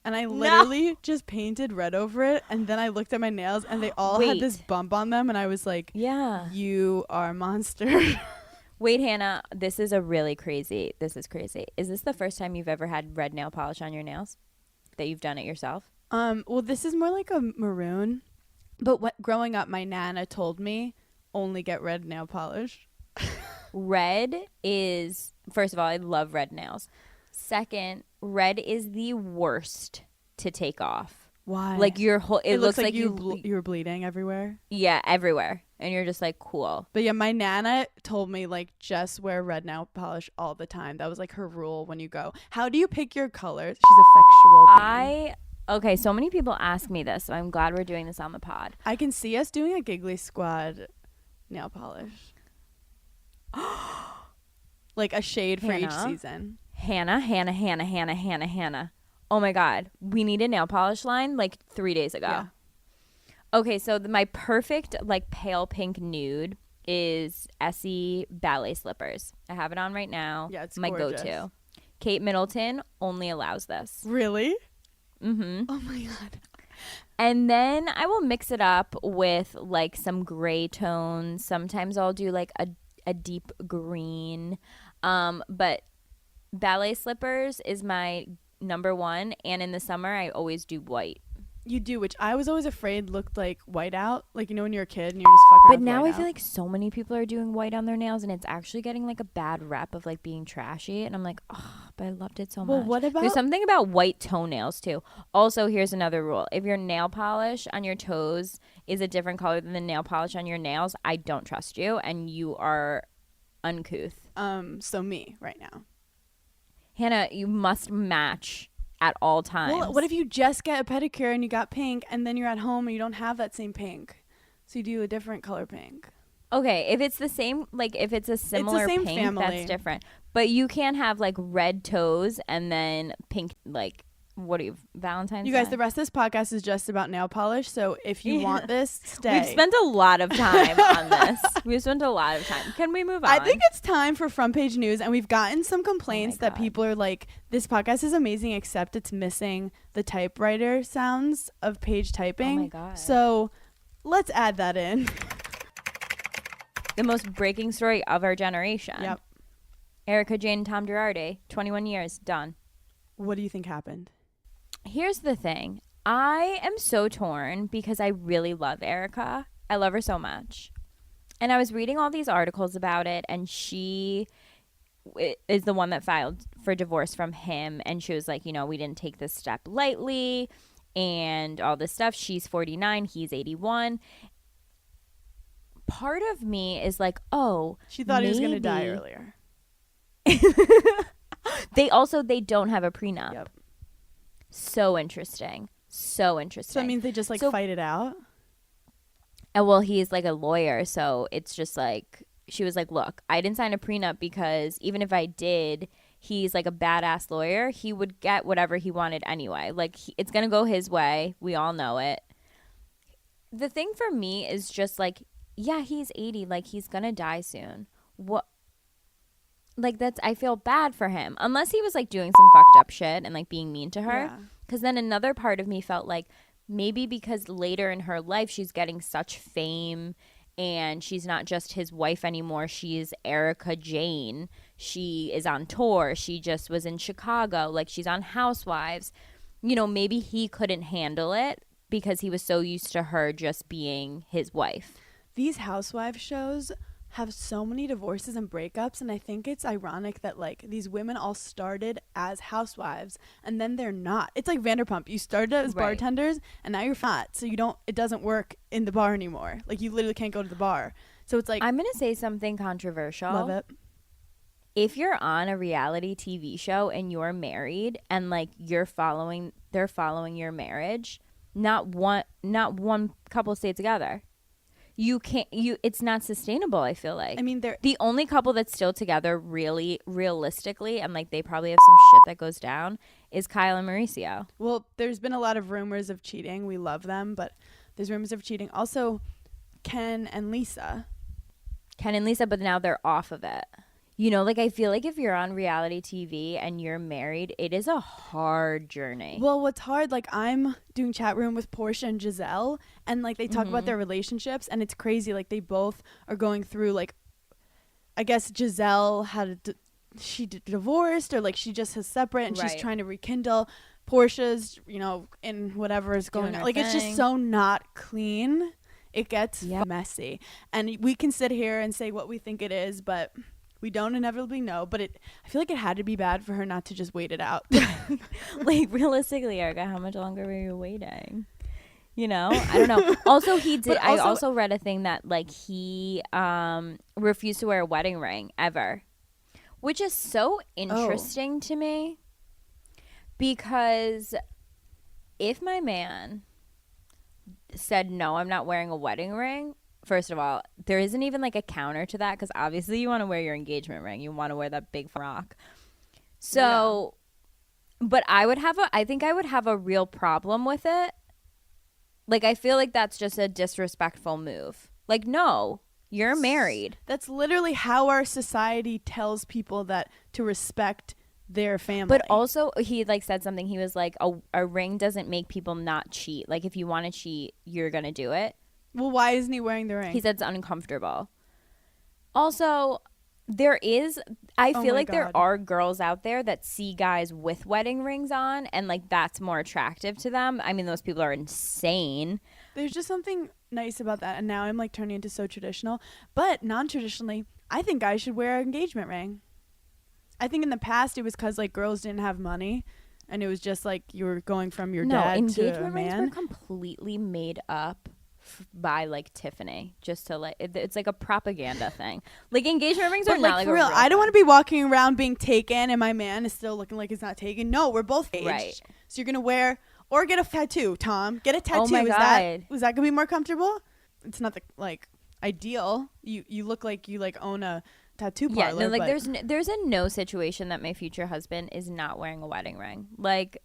And I literally just painted red over it. And then I looked at my nails and they all had this bump on them. And I was like, yeah, you are a monster. Wait, Hannah, this is crazy. This is crazy. Is this the first time you've ever had red nail polish on your nails? That you've done it yourself? Well, this is more like a maroon. But growing up, my Nana told me only get red nail polish. Red is, first of all, I love red nails. Second, red is the worst to take off. Why? Like your whole, it looks like you were bleeding everywhere. Yeah, everywhere. And you're just like, cool. But yeah, my Nana told me like just wear red nail polish all the time. That was like her rule when you go. How do you pick your colors? She's a sexual being. Okay, so many people ask me this, so I'm glad we're doing this on the pod. I can see us doing a Giggly Squad nail polish. Like a shade for each season. Hannah. Oh my God. We need a nail polish line like 3 days ago. Yeah. Okay, so my perfect like pale pink nude is Essie ballet slippers. I have it on right now. Yeah, it's my gorgeous. go-to. Kate Middleton only allows this. Really? Mm-hmm. Oh my God. And then I will mix it up with like some gray tones. Sometimes I'll do like a deep green. But ballet slippers is my number one. And in the summer, I always do white. You do, which I was always afraid looked like white out. Like, you know, when you're a kid and you're just fucking But now I feel like so many people are doing white on their nails and it's actually getting like a bad rep of like being trashy. And I'm like, oh, but I loved it so much. Well, what about... There's something about white toenails too. Also, here's another rule. If your nail polish on your toes is a different color than the nail polish on your nails, I don't trust you and you are uncouth. So me right now. Hannah, you must match at all times. Well, what if you just get a pedicure and you got pink and then you're at home and you don't have that same pink? So you do a different color pink. Okay, if it's the same, like if it's a similar same pink, family. that's different. But you can't have like red toes and then pink, like, what do you, Valentine's You guys, Day? the rest of this podcast is just about nail polish. So if you want this, stay. We've spent a lot of time on this. We've spent a lot of time. Can we move on? I think it's time for front page news, and we've gotten some complaints that God. people are like, this podcast is amazing, except it's missing the typewriter sounds of Paige typing. Oh my God. So let's add that in. the most breaking story of our generation. Yep. Erika, Jayne, and Tom Girardi, 21 years, done. What do you think happened? Here's the thing. I am so torn because I really love Erika. I love her so much. And I was reading all these articles about it, and she is the one that filed for divorce from him. And she was like, you know, we didn't take this step lightly and all this stuff. She's 49, he's 81. Part of me is like, oh, She thought he was going to die earlier. They don't have a prenup. Yep. So interesting. So that means they just like fight it out? And well, he's like a lawyer, so it's just like, she was like, look, I didn't sign a prenup because even if I did, he's like a badass lawyer. He would get whatever he wanted anyway. Like, it's going to go his way. We all know it. The thing for me is just like, yeah, he's 80. Like, he's going to die soon. What? Like, I feel bad for him. Unless he was like doing some fucked up shit and like being mean to her. Because then another part of me felt like maybe because later in her life she's getting such fame and she's not just his wife anymore. She's Erika Jayne. She is on tour. She just was in Chicago. Like, she's on Housewives. You know, maybe he couldn't handle it because he was so used to her just being his wife. These housewife shows have so many divorces and breakups, and I think it's ironic that like these women all started as housewives and then they're not. It's like Vanderpump. You started as bartenders and now you're not, so it doesn't work in the bar anymore. Like, you literally can't go to the bar. So it's like, I'm gonna say something controversial. Love it. If you're on a reality TV show and you're married and like they're following your marriage, not one couple stay together. It's not sustainable, I feel like. I mean, they're the only couple that's still together really realistically, and like they probably have some shit that goes down, is Kyle and Mauricio. Well, there's been a lot of rumors of cheating. We love them, but there's rumors of cheating. Also, Ken and Lisa, but now they're off of it. You know, like, I feel like if you're on reality TV and you're married, it is a hard journey. Well, what's hard, like, I'm doing chat room with Portia and Giselle, and like they talk about their relationships, and it's crazy. Like, they both are going through, like, I guess Giselle she divorced, or like she just is separate and she's trying to rekindle. Portia's, you know, in whatever is going on. Like, it's just so not clean. It gets messy, and we can sit here and say what we think it is, but we don't inevitably know. But I feel like it had to be bad for her not to just wait it out. Like, realistically, Erika, how much longer were you waiting? You know, I don't know. Also, he did. I also read a thing that like he refused to wear a wedding ring ever, which is so interesting to me, because if my man said no, I'm not wearing a wedding ring. First of all, there isn't even like a counter to that, because obviously you want to wear your engagement ring. You want to wear that big rock. So, but I think I would have a real problem with it. Like, I feel like that's just a disrespectful move. Like, no, you're married. That's literally how our society tells people that to respect their family. But also, he like said something. He was like, a ring doesn't make people not cheat. Like, if you want to cheat, you're going to do it. Well, why isn't he wearing the ring? He said it's uncomfortable. Also, I feel like there are girls out there that see guys with wedding rings on, and like that's more attractive to them. I mean, those people are insane. There's just something nice about that. And now I'm like turning into so traditional. But non-traditionally, I think guys should wear an engagement ring. I think in the past it was because like girls didn't have money, and it was just like you were going from your dad to a man. Engagement rings were completely made up by like Tiffany, just to like it's like a propaganda thing. Like, engagement rings are not like for real. I don't want to be walking around being taken and my man is still looking like he's not taken. No, we're both aged. Right. So you're gonna wear or get a tattoo. Tom, get a tattoo. Oh my God. Was that gonna be more comfortable? It's not the like ideal. You look like you like own a tattoo parlor. Yeah, no, like there's a no situation that my future husband is not wearing a wedding ring. Like,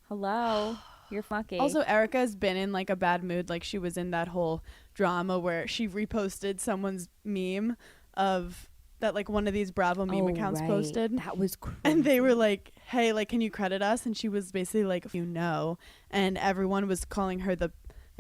hello. You're fucking. Also, Erika's been in like a bad mood. Like, she was in that whole drama where she reposted someone's meme of that, like one of these Bravo meme accounts posted. That was crazy. And they were like, hey, like, can you credit us? And she was basically like, you know. And everyone was calling her the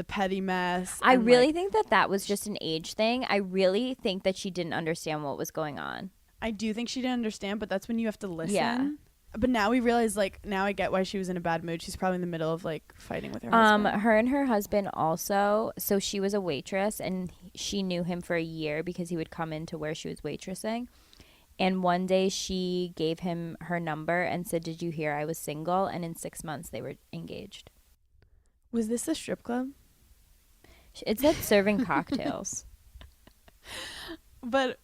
petty mess. I really think that was just an age thing. I really think that she didn't understand what was going on. I do think she didn't understand, but that's when you have to listen. Yeah. But now we realize, like, now I get why she was in a bad mood. She's probably in the middle of, like, fighting with her husband. Her and her husband also. So she was a waitress, and she knew him for a year because he would come into where she was waitressing. And one day she gave him her number and said, "Did you hear I was single?" And in 6 months they were engaged. Was this a strip club? It said serving cocktails. But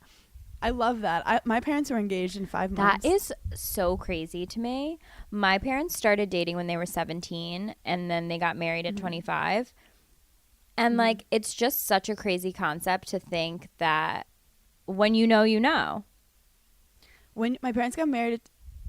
I love that. My parents were engaged in 5 months. That is so crazy to me. My parents started dating when they were 17, and then they got married at 25. And like, it's just such a crazy concept to think that when you know, you know. When my parents got married,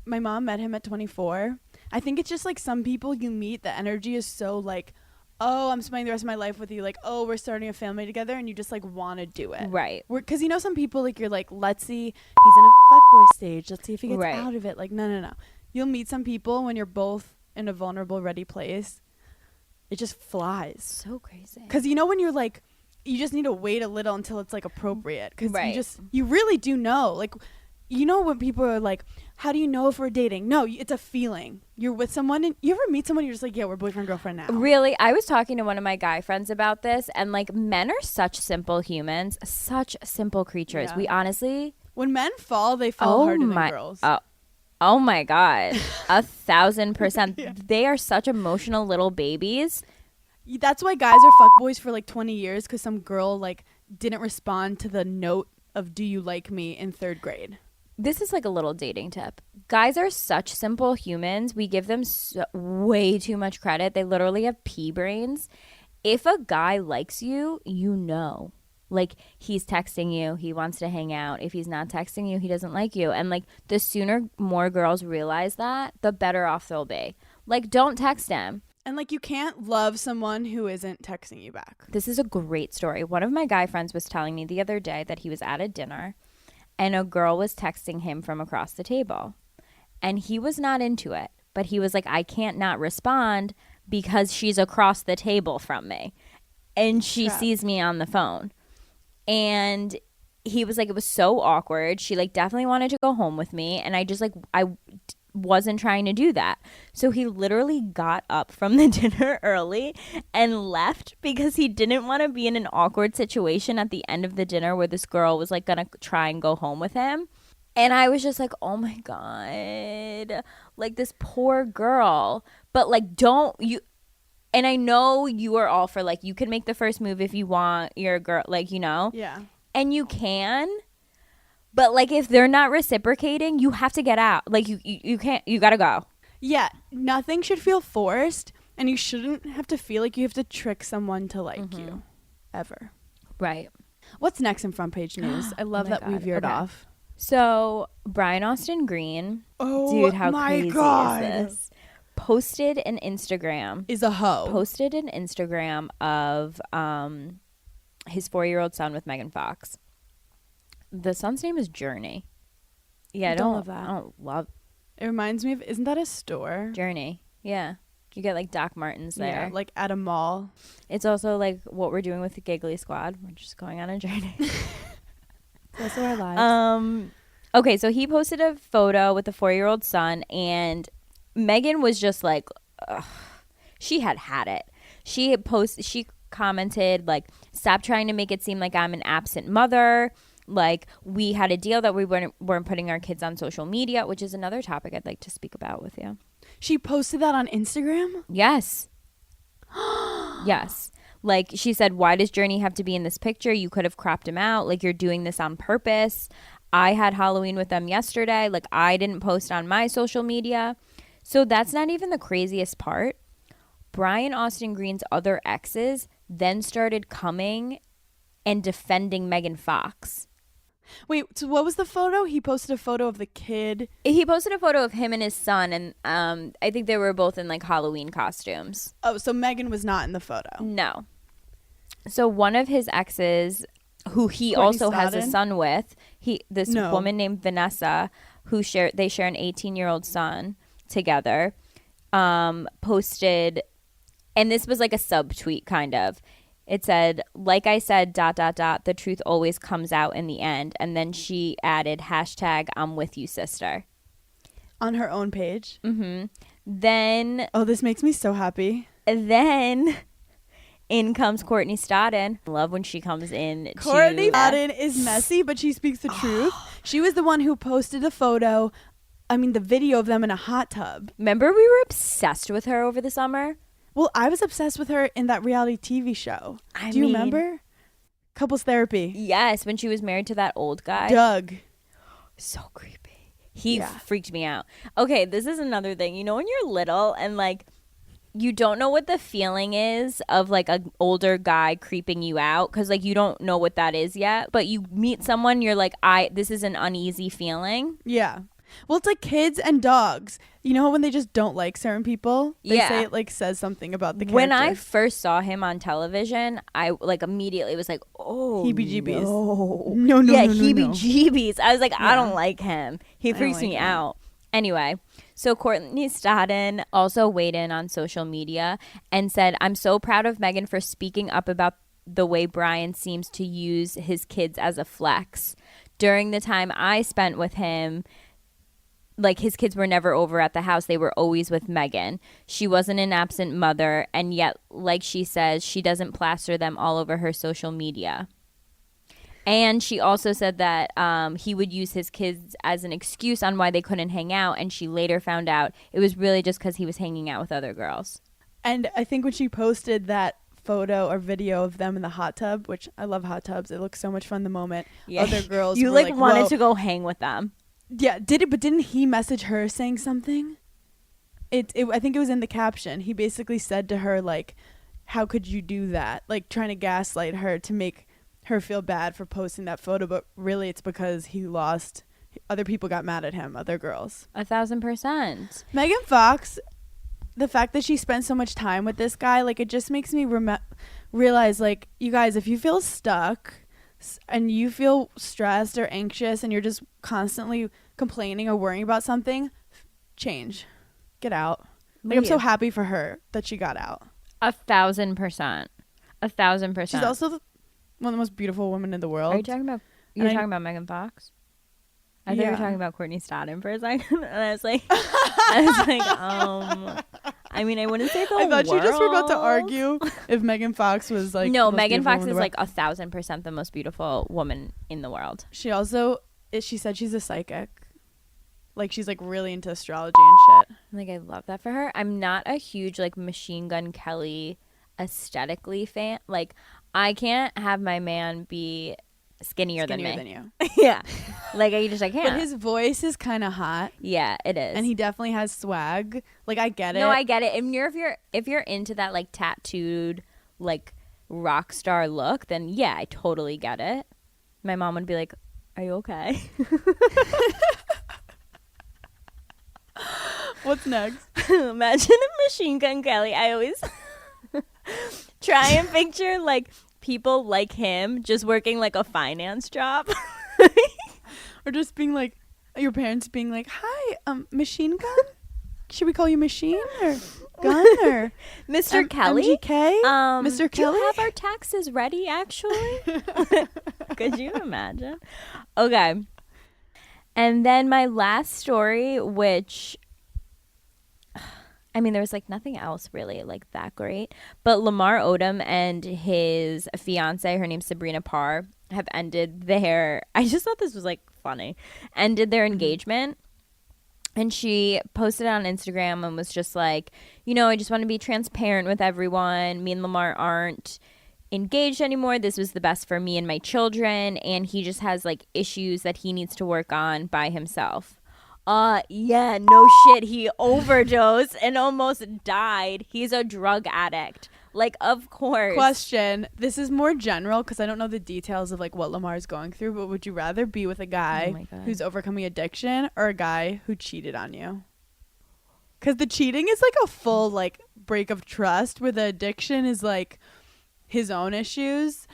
my mom met him at 24. I think it's just like some people you meet, the energy is so like, oh, I'm spending the rest of my life with you. Like, oh, we're starting a family together, and you just like want to do it. Right. Because you know some people, like, you're like, let's see, he's in a fuckboy stage. Let's see if he gets out of it. Like, no. You'll meet some people when you're both in a vulnerable, ready place. It just flies. So crazy. Because you know when you're like, you just need to wait a little until it's like appropriate. Because you really do know. Like, you know when people are like, how do you know if we're dating? No, it's a feeling. You're with someone, and you ever meet someone, you're just like, yeah, we're boyfriend, girlfriend now. Really? I was talking to one of my guy friends about this, and like, men are such simple humans, such simple creatures. Yeah. We honestly... When men fall, they fall harder than girls. Oh my God. 1,000%. Yeah. They are such emotional little babies. That's why guys are fuckboys for like 20 years, because some girl like didn't respond to the note of "Do you like me?" in 3rd grade. This is like a little dating tip. Guys are such simple humans. We give them way too much credit. They literally have pea brains. If a guy likes you, you know. Like, he's texting you, he wants to hang out. If he's not texting you, he doesn't like you. And like, the sooner more girls realize that, the better off they'll be. Like, don't text him. And like, you can't love someone who isn't texting you back. This is a great story. One of my guy friends was telling me the other day that he was at a dinner and a girl was texting him from across the table. And he was not into it. But he was like, I can't not respond because she's across the table from me. And she sees me on the phone. And he was like, it was so awkward. She like definitely wanted to go home with me. And I just like, I wasn't trying to do that. So he literally got up from the dinner early and left because he didn't want to be in an awkward situation at the end of the dinner where this girl was like gonna try and go home with him. And I was just like, oh my God, like this poor girl. But like, don't you, and I know you are all for like, you can make the first move if you want, you're a girl, like, you know. Yeah. And you can. But like, if they're not reciprocating, you have to get out. Like, you can't, you gotta go. Yeah, nothing should feel forced, and you shouldn't have to feel like you have to trick someone to like you, ever. Right. What's next in front page news? I love that we veered off. So Brian Austin Green, oh, dude, how my crazy God. is this? Posted an Instagram. Is a hoe. Posted an Instagram of his 4-year-old son with Megan Fox. The son's name is Journey. Yeah, I don't love that. I don't love. It reminds me of, isn't that a store? Journey. Yeah. You get like Doc Martens there. Yeah, like at a mall. It's also like what we're doing with the Giggly Squad. We're just going on a journey. That's our lives. Okay, so he posted a photo with a 4-year-old son, and Megan was just like, ugh, she had it. She commented like, stop trying to make it seem like I'm an absent mother. Like, we had a deal that we weren't putting our kids on social media, which is another topic I'd like to speak about with you. She posted that on Instagram? Yes. Yes. Like, she said, why does Journey have to be in this picture? You could have cropped him out. Like, you're doing this on purpose. I had Halloween with them yesterday. Like, I didn't post on my social media. So that's not even the craziest part. Brian Austin Green's other exes then started coming and defending Megan Fox. Wait, so what was the photo? He posted a photo of the kid. He posted a photo of him and his son, and I think they were both in like Halloween costumes. Oh, so Megan was not in the photo. No. So one of his exes, who he Courtney also Stodden? has a son with, woman named Vanessa, they share an 18-year-old son together, posted, and this was like a subtweet kind of. It said, like I said, ... the truth always comes out in the end. And then she added, hashtag, I'm with you, sister. On her own page. Then Oh, this makes me so happy. in comes Courtney Stodden. Love when she comes in. Courtney Stodden is messy, but she speaks the truth. She was the one who posted the the video of them in a hot tub. Remember we were obsessed with her over the summer? Well, I was obsessed with her in that reality TV show. Do you remember? Couples Therapy. Yes, when she was married to that old guy. Doug. So creepy. He freaked me out. Okay, this is another thing. You know when you're little and like you don't know what the feeling is of like an older guy creeping you out because like you don't know what that is yet, but you meet someone, you're like, this is an uneasy feeling. Yeah. Well, it's like kids and dogs. You know when they just don't like certain people? They say it like says something about the character. When I first saw him on television, I like immediately was like, oh, heebie-jeebies. No. No. Heebie-jeebies. I was like, I don't like him. He freaks me out. Anyway, so Courtney Stodden also weighed in on social media and said, I'm so proud of Megan for speaking up about the way Brian seems to use his kids as a flex. During the time I spent with him, like his kids were never over at the house. They were always with Megan. She wasn't an absent mother. And yet, like she says, she doesn't plaster them all over her social media. And she also said that he would use his kids as an excuse on why they couldn't hang out. And she later found out it was really just because he was hanging out with other girls. And I think when she posted that photo or video of them in the hot tub, which I love hot tubs. It looks so much fun the moment. Yeah. Other girls you were like wanted to go hang with them. Yeah, but didn't he message her saying something? I think it was in the caption. He basically said to her like, how could you do that? Like trying to gaslight her to make her feel bad for posting that photo, but really it's because he lost. Other people got mad at him, other girls. 1,000%. Megan Fox, the fact that she spent so much time with this guy, like it just makes me realize, like, you guys, if you feel stuck and you feel stressed or anxious and you're just constantly complaining or worrying about something, change. Get out. Like, I'm so happy for her that she got out. 1,000%. 1,000%. She's also one of the most beautiful women in the world. Are you talking about? You're talking about Megan Fox? I thought you were talking about Courtney Stodden for a second, and I was like, I mean, I wouldn't say the world. I thought you just were about to argue if Megan Fox was like. No, Megan Fox is like 1,000% the most beautiful woman in the world. She also, she said she's a psychic. Like she's like really into astrology and shit. Like I love that for her. I'm not a huge like Machine Gun Kelly aesthetically fan. Like I can't have my man be skinnier than you. Yeah. Like I can't. But his voice is kind of hot. Yeah, it is. And he definitely has swag. Like I get it. No, I get it. If you're into that like tattooed like rock star look, then yeah, I totally get it. My mom would be like, "Are you okay?" What's next? Imagine a Machine Gun Kelly. I always try and picture like people like him just working like a finance job. Or just being like, your parents being like, hi, Machine Gun? Should we call you Machine or Gun or Mr. Kelly? MGK? Mr. Kelly? Do you have our taxes ready actually? Could you imagine? Okay. And then my last story, which, I mean, there was like nothing else really like that great. But Lamar Odom and his fiance, her name's Sabrina Parr, have ended their, I just thought this was like funny, ended their engagement. And she posted on Instagram and was just like, you know, I just want to be transparent with everyone. Me and Lamar aren't engaged anymore. This was the best for me and my children, and he just has like issues that he needs to work on by himself. Yeah, no shit, he overdosed and almost died. He's a drug addict. Like, of course. Question, this is more general because I don't know the details of like what Lamar's going through, but would you rather be with a guy who's overcoming addiction or a guy who cheated on you? Because the cheating is like a full like break of trust, where the addiction is like his own issues,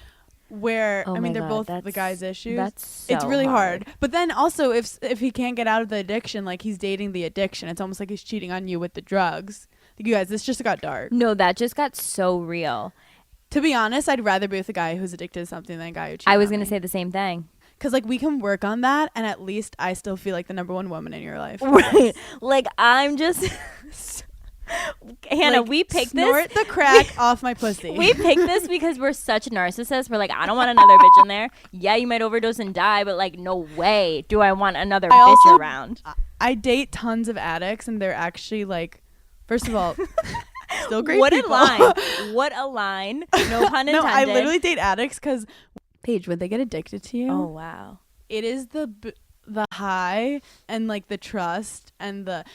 where I mean they're both the guy's issues. It's really hard. But then also if he can't get out of the addiction, like he's dating the addiction, it's almost like he's cheating on you with the drugs. Like, you guys, this just got dark. No, that just got so real. To be honest, I'd rather be with a guy who's addicted to something than a guy who cheats. I was gonna say the same thing. Because like we can work on that, and at least I still feel like the number one woman in your life. Right. Like I'm just Hannah, Like, we picked snort this. the crack off my pussy. We picked this because we're such narcissists. We're like, I don't want another bitch in there. Yeah, you might overdose and die, but like, no way do I want another bitch around. I date tons of addicts, and they're actually like, first of all, still great What people. a line. What a line. No pun intended. No, I literally date addicts because, Paige, would they get addicted to you? Oh, wow. It is the high and like the trust and the.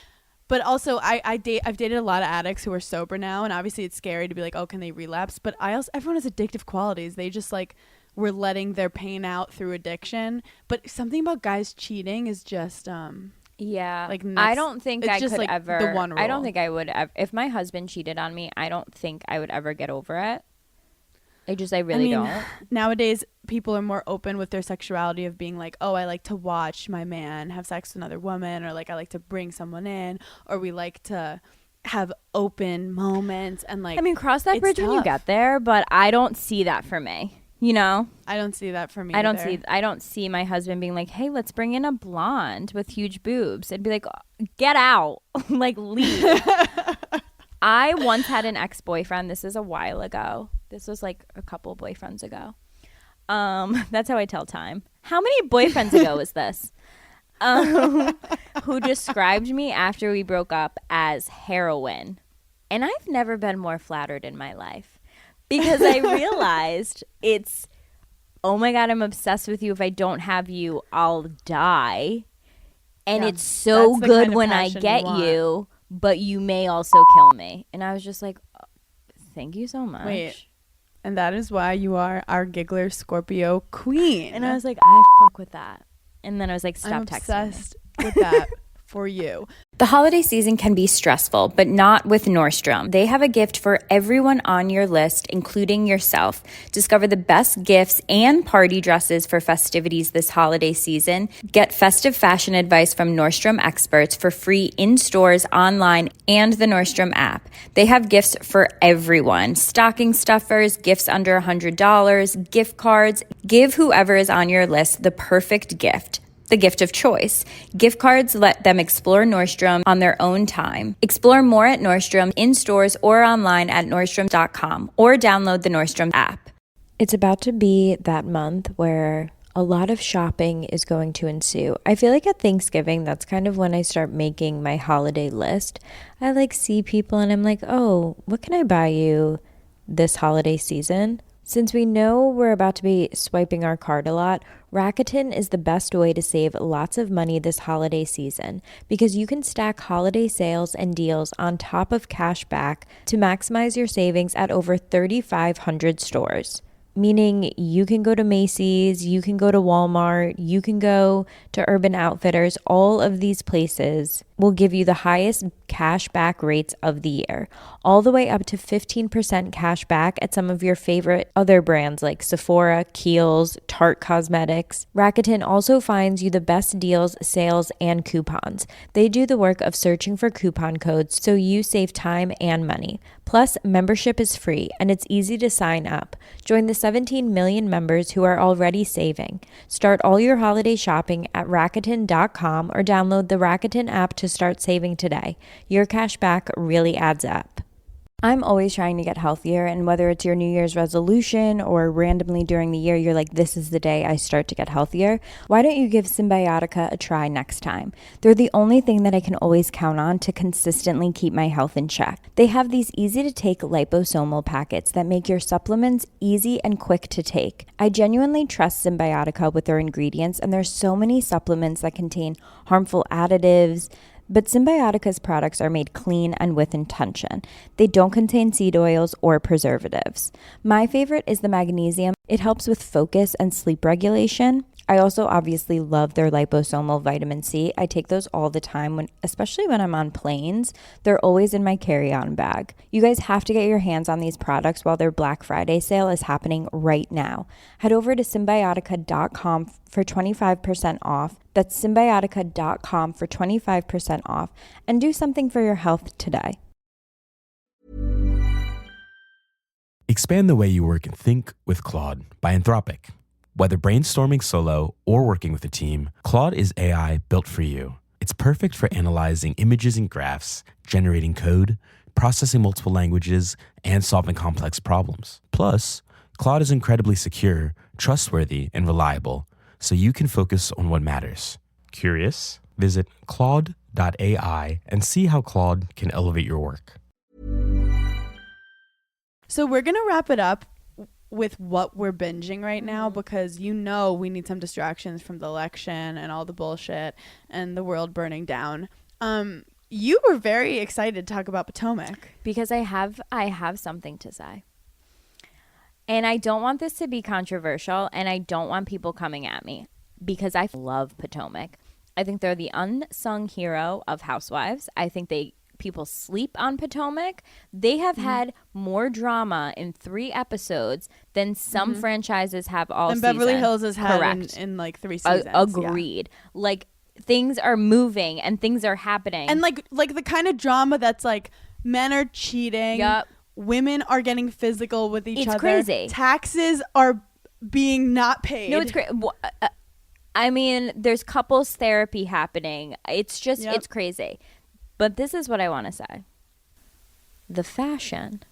But also, I've dated a lot of addicts who are sober now, and obviously it's scary to be like, oh, can they relapse? But everyone has addictive qualities. They just like were letting their pain out through addiction. But something about guys cheating is just yeah. like I don't think I just could like ever. the one rule. I don't think I would ever. If my husband cheated on me, I don't think I would ever get over it. I really don't. Nowadays, people are more open with their sexuality of being like, oh, I like to watch my man have sex with another woman, or like I like to bring someone in, or we like to have open moments. And like, I mean, cross that it's bridge when you tough. get there, but I don't see that for me. You know? I don't see that for me. I either. don't see my husband being like, hey, let's bring in a blonde with huge boobs. I'd be like, get out. Like, leave. I once had an ex-boyfriend. This is a while ago. This was like a couple boyfriends ago. That's how I tell time. How many boyfriends ago was this? Who described me after we broke up as heroin. And I've never been more flattered in my life because I realized it's, oh my God, I'm obsessed with you. If I don't have you, I'll die. And Yeah, it's so that's the good kind of when I passion get want. you, but you may also kill me. And I was just like, oh, thank you so much. Wait. And that is why you are our giggler Scorpio queen. And I was like, I fuck with that. And then I was like, stop I'm texting me. obsessed with that for you. The holiday season can be stressful, but not with Nordstrom. They have a gift for everyone on your list, including yourself. Discover the best gifts and party dresses for festivities this holiday season. Get festive fashion advice from Nordstrom experts for free in stores, online, and the Nordstrom app. They have gifts for everyone. Stocking stuffers, gifts under $100, gift cards. Give whoever is on your list the perfect gift. The gift of choice. Gift cards let them explore Nordstrom on their own time. Explore more at Nordstrom in stores or online at Nordstrom.com or download the Nordstrom app. It's about to be that month where a lot of shopping is going to ensue. I feel like at Thanksgiving, that's kind of when I start making my holiday list. I like see people and I'm like, oh, what can I buy you this holiday season? Since we know we're about to be swiping our card a lot, Rakuten is the best way to save lots of money this holiday season because you can stack holiday sales and deals on top of cash back to maximize your savings at over 3,500 stores. Meaning you can go to Macy's, you can go to Walmart, you can go to Urban Outfitters. All of these places will give you the highest cash back rates of the year, all the way up to 15% cash back at some of your favorite other brands like Sephora, Kiehl's, Tarte Cosmetics. Rakuten also finds you the best deals, sales, and coupons. They do the work of searching for coupon codes so you save time and money. Plus, membership is free and it's easy to sign up. Join the 17 million members who are already saving. Start all your holiday shopping at Rakuten.com or download the Rakuten app to start saving today. Your cash back really adds up. I'm always trying to get healthier, and whether it's your New Year's resolution or randomly during the year, you're like, this is the day I start to get healthier. Why don't you give Symbiotica a try next time? They're the only thing that I can always count on to consistently keep my health in check. They have these easy to take liposomal packets that make your supplements easy and quick to take. I genuinely trust Symbiotica with their ingredients, and there's so many supplements that contain harmful additives, but Symbiotica's products are made clean and with intention. They don't contain seed oils or preservatives. My favorite is the magnesium. It helps with focus and sleep regulation. I also obviously love their liposomal vitamin C. I take those all the time, especially when I'm on planes. They're always in my carry-on bag. You guys have to get your hands on these products while their Black Friday sale is happening right now. Head over to Symbiotica.com for 25% off. That's Symbiotica.com for 25% off. And do something for your health today. Expand the way you work and think with Claude by Anthropic. Whether brainstorming solo or working with a team, Claude is AI built for you. It's perfect for analyzing images and graphs, generating code, processing multiple languages, and solving complex problems. Plus, Claude is incredibly secure, trustworthy, and reliable, so you can focus on what matters. Curious? Visit Claude.ai and see how Claude can elevate your work. So we're going to wrap it up with what we're binging right now, because we need some distractions from the election and all the bullshit and the world burning down. You were very excited to talk about Potomac. Because I have something to say. And I don't want this to be controversial, and I don't want people coming at me, because I love Potomac. I think they're the unsung hero of Housewives. I think people sleep on Potomac. They have had more drama in 3 episodes than some franchises have all season. And Beverly Hills has had in like 3 seasons. Agreed. Yeah. Like, things are moving and things are happening. And like the kind of drama that's like men are cheating. Yep. Women are getting physical with each other. It's crazy. Taxes are being not paid. No, it's crazy. I mean, there's couples therapy happening. It's just, it's crazy. But this is what I want to say. The fashion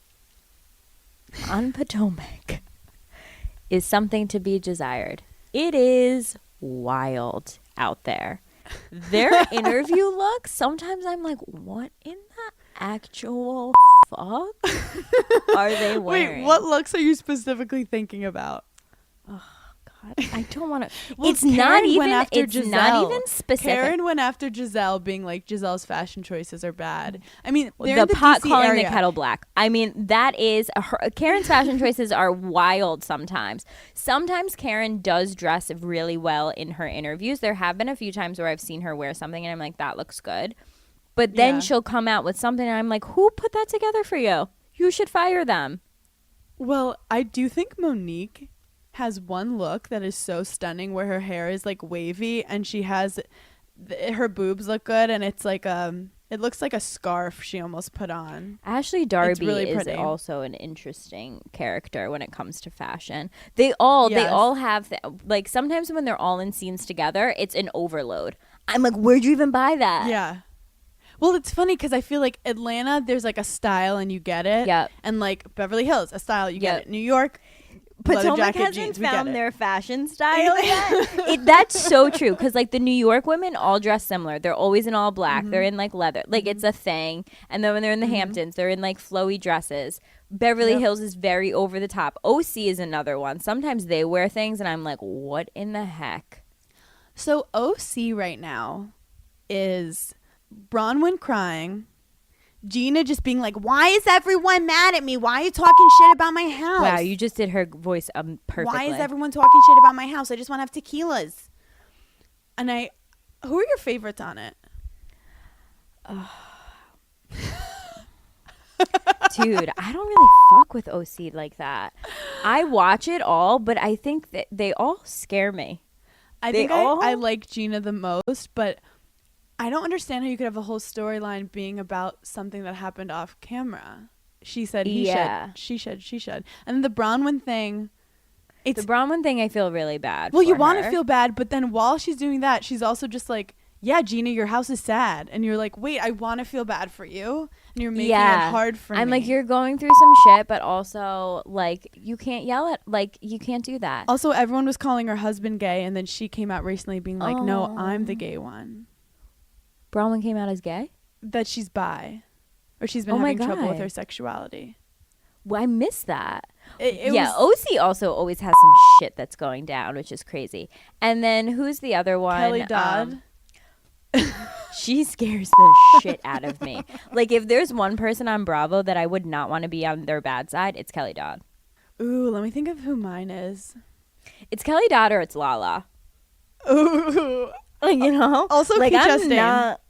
on Potomac is something to be desired. It is wild out there. Their interview looks, sometimes I'm like, what in the actual fuck are they wearing? Wait, what looks are you specifically thinking about? I don't want to. Well, it's not even specific. Karen went after Giselle, being like, Giselle's fashion choices are bad. I mean, the pot DC calling area. the kettle black. I mean, that is Karen's fashion choices are wild sometimes. Sometimes Karen does dress really well in her interviews. There have been a few times where I've seen her wear something and I'm like, that looks good. But then she'll come out with something and I'm like, who put that together for you? You should fire them. Well, I do think Monique has one look that is so stunning, where her hair is like wavy and she has her boobs look good, and it's like it looks like a scarf she almost put on. Ashley Darby really is pretty. also an interesting character when it comes to fashion. They all have like, sometimes when they're all in scenes together, it's an overload. I'm like, where'd you even buy that? Yeah. Well, it's funny because I feel like Atlanta, there's like a style and you get it. Yep. And like Beverly Hills, a style, you get it. New York, Potomac hasn't found their fashion style yet. That's so true, because like the New York women all dress similar. They're always in all black. They're in like leather. Like it's a thing. And then when they're in the Hamptons, they're in like flowy dresses. Beverly Hills is very over the top. OC is another one. Sometimes they wear things and I'm like, what in the heck? So OC right now is Bronwyn crying, Gina just being like, why is everyone mad at me? Why are you talking shit about my house? Wow, you just did her voice perfectly. Why is everyone talking shit about my house? I just want to have tequilas. And who are your favorites on it? Dude, I don't really fuck with OC like that. I watch it all, but I think that they all scare me. I think I like Gina the most, but I don't understand how you could have a whole storyline being about something that happened off camera. She said, he should, she should. And the Bronwyn thing. The Bronwyn thing, I feel really bad. Well, you want to feel bad, but then while she's doing that, she's also just like, yeah, Gina, your house is sad. And you're like, wait, I want to feel bad for you. And you're making it hard for me. I'm like, you're going through some shit, but also, like, you can't yell at, like, you can't do that. Also, everyone was calling her husband gay, and then she came out recently being like, no, I'm the gay one. Bronwyn came out as gay? That she's bi. Or she's been having trouble with her sexuality. Well, I missed that. It OC also always has some shit that's going down, which is crazy. And then who's the other one? Kelly Dodd. She scares the shit out of me. Like, if there's one person on Bravo that I would not want to be on their bad side, it's Kelly Dodd. Ooh, let me think of who mine is. It's Kelly Dodd or it's Lala. Ooh. You know? Also, like, Kate I'm Chastain. not...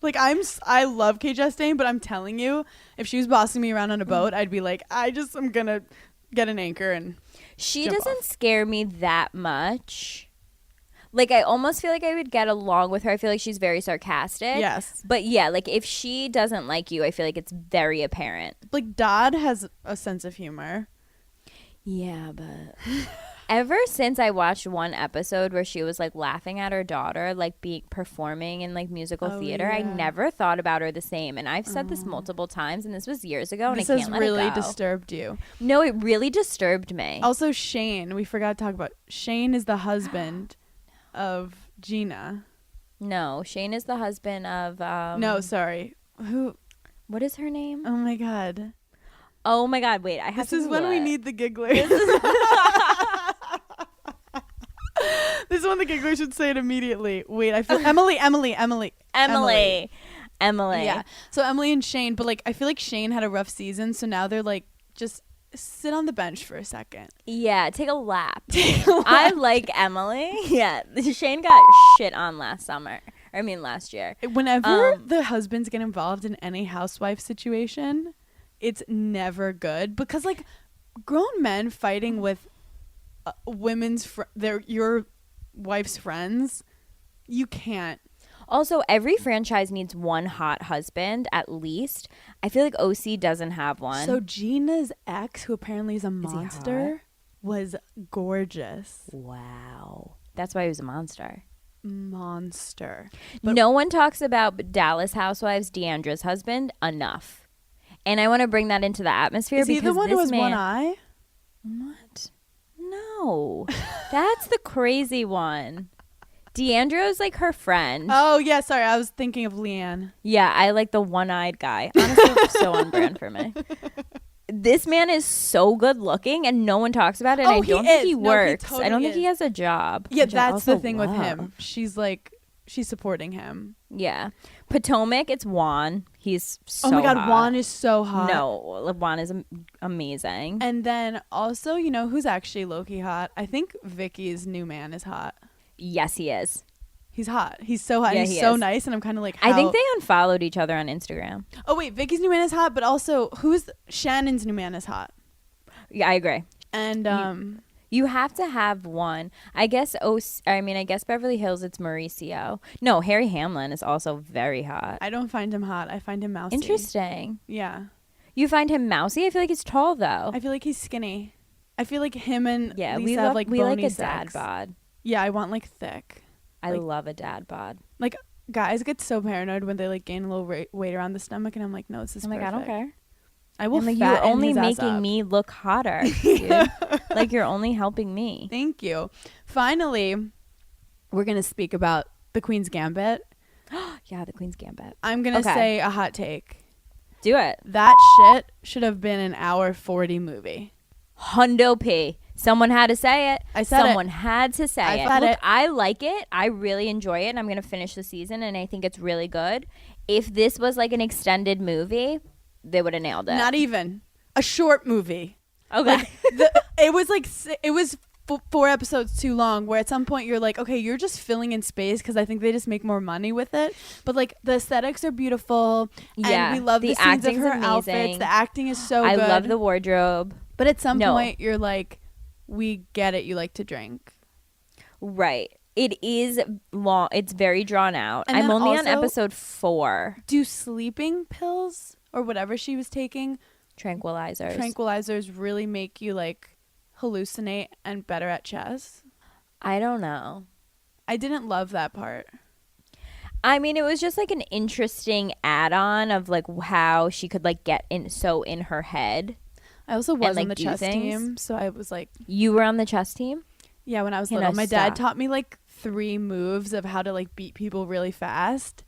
Like, I love Kate Chastain, but I'm telling you, if she was bossing me around on a boat, I'd be like, I'm going to get an anchor and She doesn't scare me that much. Like, I almost feel like I would get along with her. I feel like she's very sarcastic. Yes. But yeah, like, if she doesn't like you, I feel like it's very apparent. Like, Dodd has a sense of humor. Yeah, but... Ever since I watched one episode where she was like laughing at her daughter, like performing in like musical theater, I never thought about her the same. And I've said this multiple times, and this was years ago, and I can't let it go. This has really disturbed you. No, it really disturbed me. Also, Shane, we forgot to talk about. Shane is the husband of Gina. No, Shane is the husband of. No, sorry. Who? What is her name? Oh my god. Oh my god! Wait, I have to. This is when we need the giggler. This is when the giggler should say it immediately. Wait, I feel Emily. Yeah. So Emily and Shane, but like I feel like Shane had a rough season, so now they're like just sit on the bench for a second. Yeah, take a lap. I like Emily. Yeah, Shane got shit on last year. Whenever the husbands get involved in any housewife situation, it's never good because like grown men fighting with your wife's friends, you can't. Also, every franchise needs one hot husband at least. I feel like OC doesn't have one. So Gina's ex, who apparently is a monster, was gorgeous. Wow. That's why he was a monster. But no one talks about Dallas Housewives, Deandra's husband, enough. And I want to bring that into the atmosphere. Is he the one who has one eye? What? No. That's the crazy one. Deandra's like her friend. Oh, yeah. Sorry. I was thinking of Leanne. Yeah, I like the one-eyed guy. Honestly, so on brand for me. This man is so good looking and no one talks about it. And I don't think he works. I don't think he has a job. Yeah, that's the thing with him. She's supporting him. Yeah. Potomac, it's Juan. He's so hot. Oh my God, Juan is so hot. No, Juan is amazing. And then also, you know who's actually low-key hot? I think Vicky's new man is hot. Yes, he is. He's hot. He's so hot. Yeah, he's so nice. And I'm kind of like, I think they unfollowed each other on Instagram. Oh, wait. Vicky's new man is hot. But also, Shannon's new man is hot. Yeah, I agree. And you have to have one. I guess Beverly Hills, it's Mauricio. No, Harry Hamlin is also very hot. I don't find him hot. I find him mousy. Interesting. Yeah. You find him mousy? I feel like he's tall, though. I feel like he's skinny. I feel like him and Lisa we have like bony like a sex. dad bod. Yeah, I want like thick. I love a dad bod. Like guys get so paranoid when they like gain a little weight around the stomach, and I'm like, no, this is perfect. I don't care. I will. Like, you're only making me look hotter, dude. Like you're only helping me. Thank you. Finally, we're gonna speak about the Queen's Gambit. Yeah, the Queen's Gambit. I'm gonna say a hot take. Do it. That shit should have been an hour 40 movie. Hundo P. Someone had to say it. I said Someone had to say it. Look, I like it. I really enjoy it. And I'm going to finish the season. And I think it's really good. If this was like an extended movie, they would have nailed it. Not even. A short movie. Okay. Like, it was 4 episodes too long, where at some point you're like, okay, you're just filling in space because I think they just make more money with it. But like the aesthetics are beautiful. Yeah. And we love the scenes of her outfits. The acting is so good. I love the wardrobe. But at some point you're like, we get it. You like to drink. Right. It is long. It's very drawn out. And I'm only also, on episode 4. Do sleeping pills or whatever she was taking, tranquilizers really make you like hallucinate and better at chess? I don't know. I didn't love that part. I mean, it was just like an interesting add-on of like how she could like get in her head. I also was like, on the chess team, so I was like... You were on the chess team? Yeah, when I was little. My dad taught me like 3 moves of how to like beat people really fast.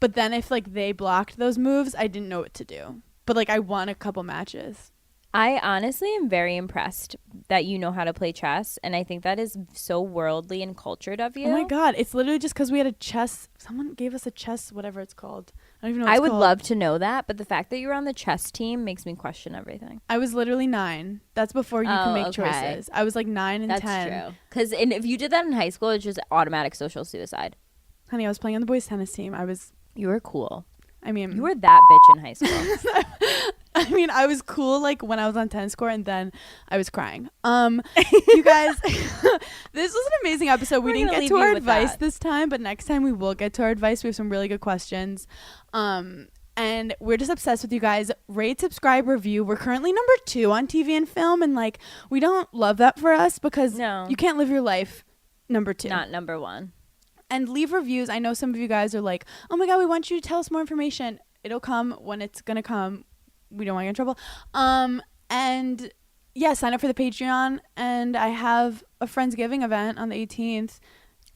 But then if like they blocked those moves, I didn't know what to do. But like I won a couple matches. I honestly am very impressed that you know how to play chess. And I think that is so worldly and cultured of you. Oh my God. It's literally just because we had a chess... Someone gave us a chess, whatever it's called. I don't even know what it's called. I would love to know that. But the fact that you were on the chess team makes me question everything. I was literally 9. That's before you can make choices. I was like 9 and 10. That's true. Because if you did that in high school, it's just automatic social suicide. Honey, I was playing on the boys tennis team. You were cool. I mean... You were that bitch in high school. I mean, I was cool like when I was on tennis court, and then I was crying. You guys, this was an amazing episode. We didn't get to our advice this time, but next time we will get to our advice. We have some really good questions. And we're just obsessed with you guys. Rate, subscribe, review. We're currently number 2 on TV and film. And like, we don't love that for us because you can't live your life number 2. Not number 1. And leave reviews. I know some of you guys are like, oh my God, we want you to tell us more information. It'll come when it's going to come. We don't want to get in trouble. And yeah, sign up for the Patreon. And I have a Friendsgiving event on the 18th.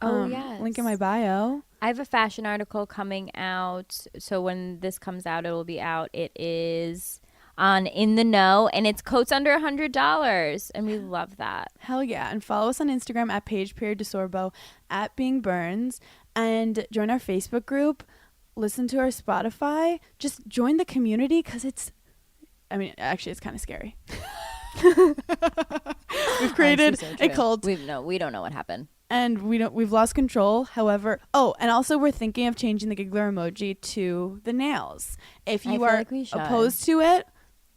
Yes. Link in my bio. I have a fashion article coming out. So when this comes out, it will be out. It is on In the Know, and it's coats under $100, and we love that. Hell yeah. And follow us on Instagram at Paige.DeSorbo, at Being Burns, and join our Facebook group. Listen to our Spotify. Just join the community because it's kind of scary. We've created a cult. We don't know what happened. And we've lost control. However, and also we're thinking of changing the giggler emoji to the nails. If you are opposed to it,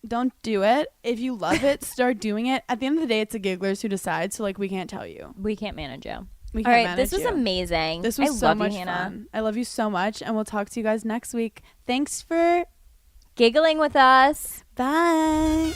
don't do it. If you love it, start doing it. At the end of the day, it's the gigglers who decide. So like, we can't tell you. We can't manage you. We All can't right, this was amazing. This was so much fun. I love you so much, and we'll talk to you guys next week. Thanks for giggling with us. Bye.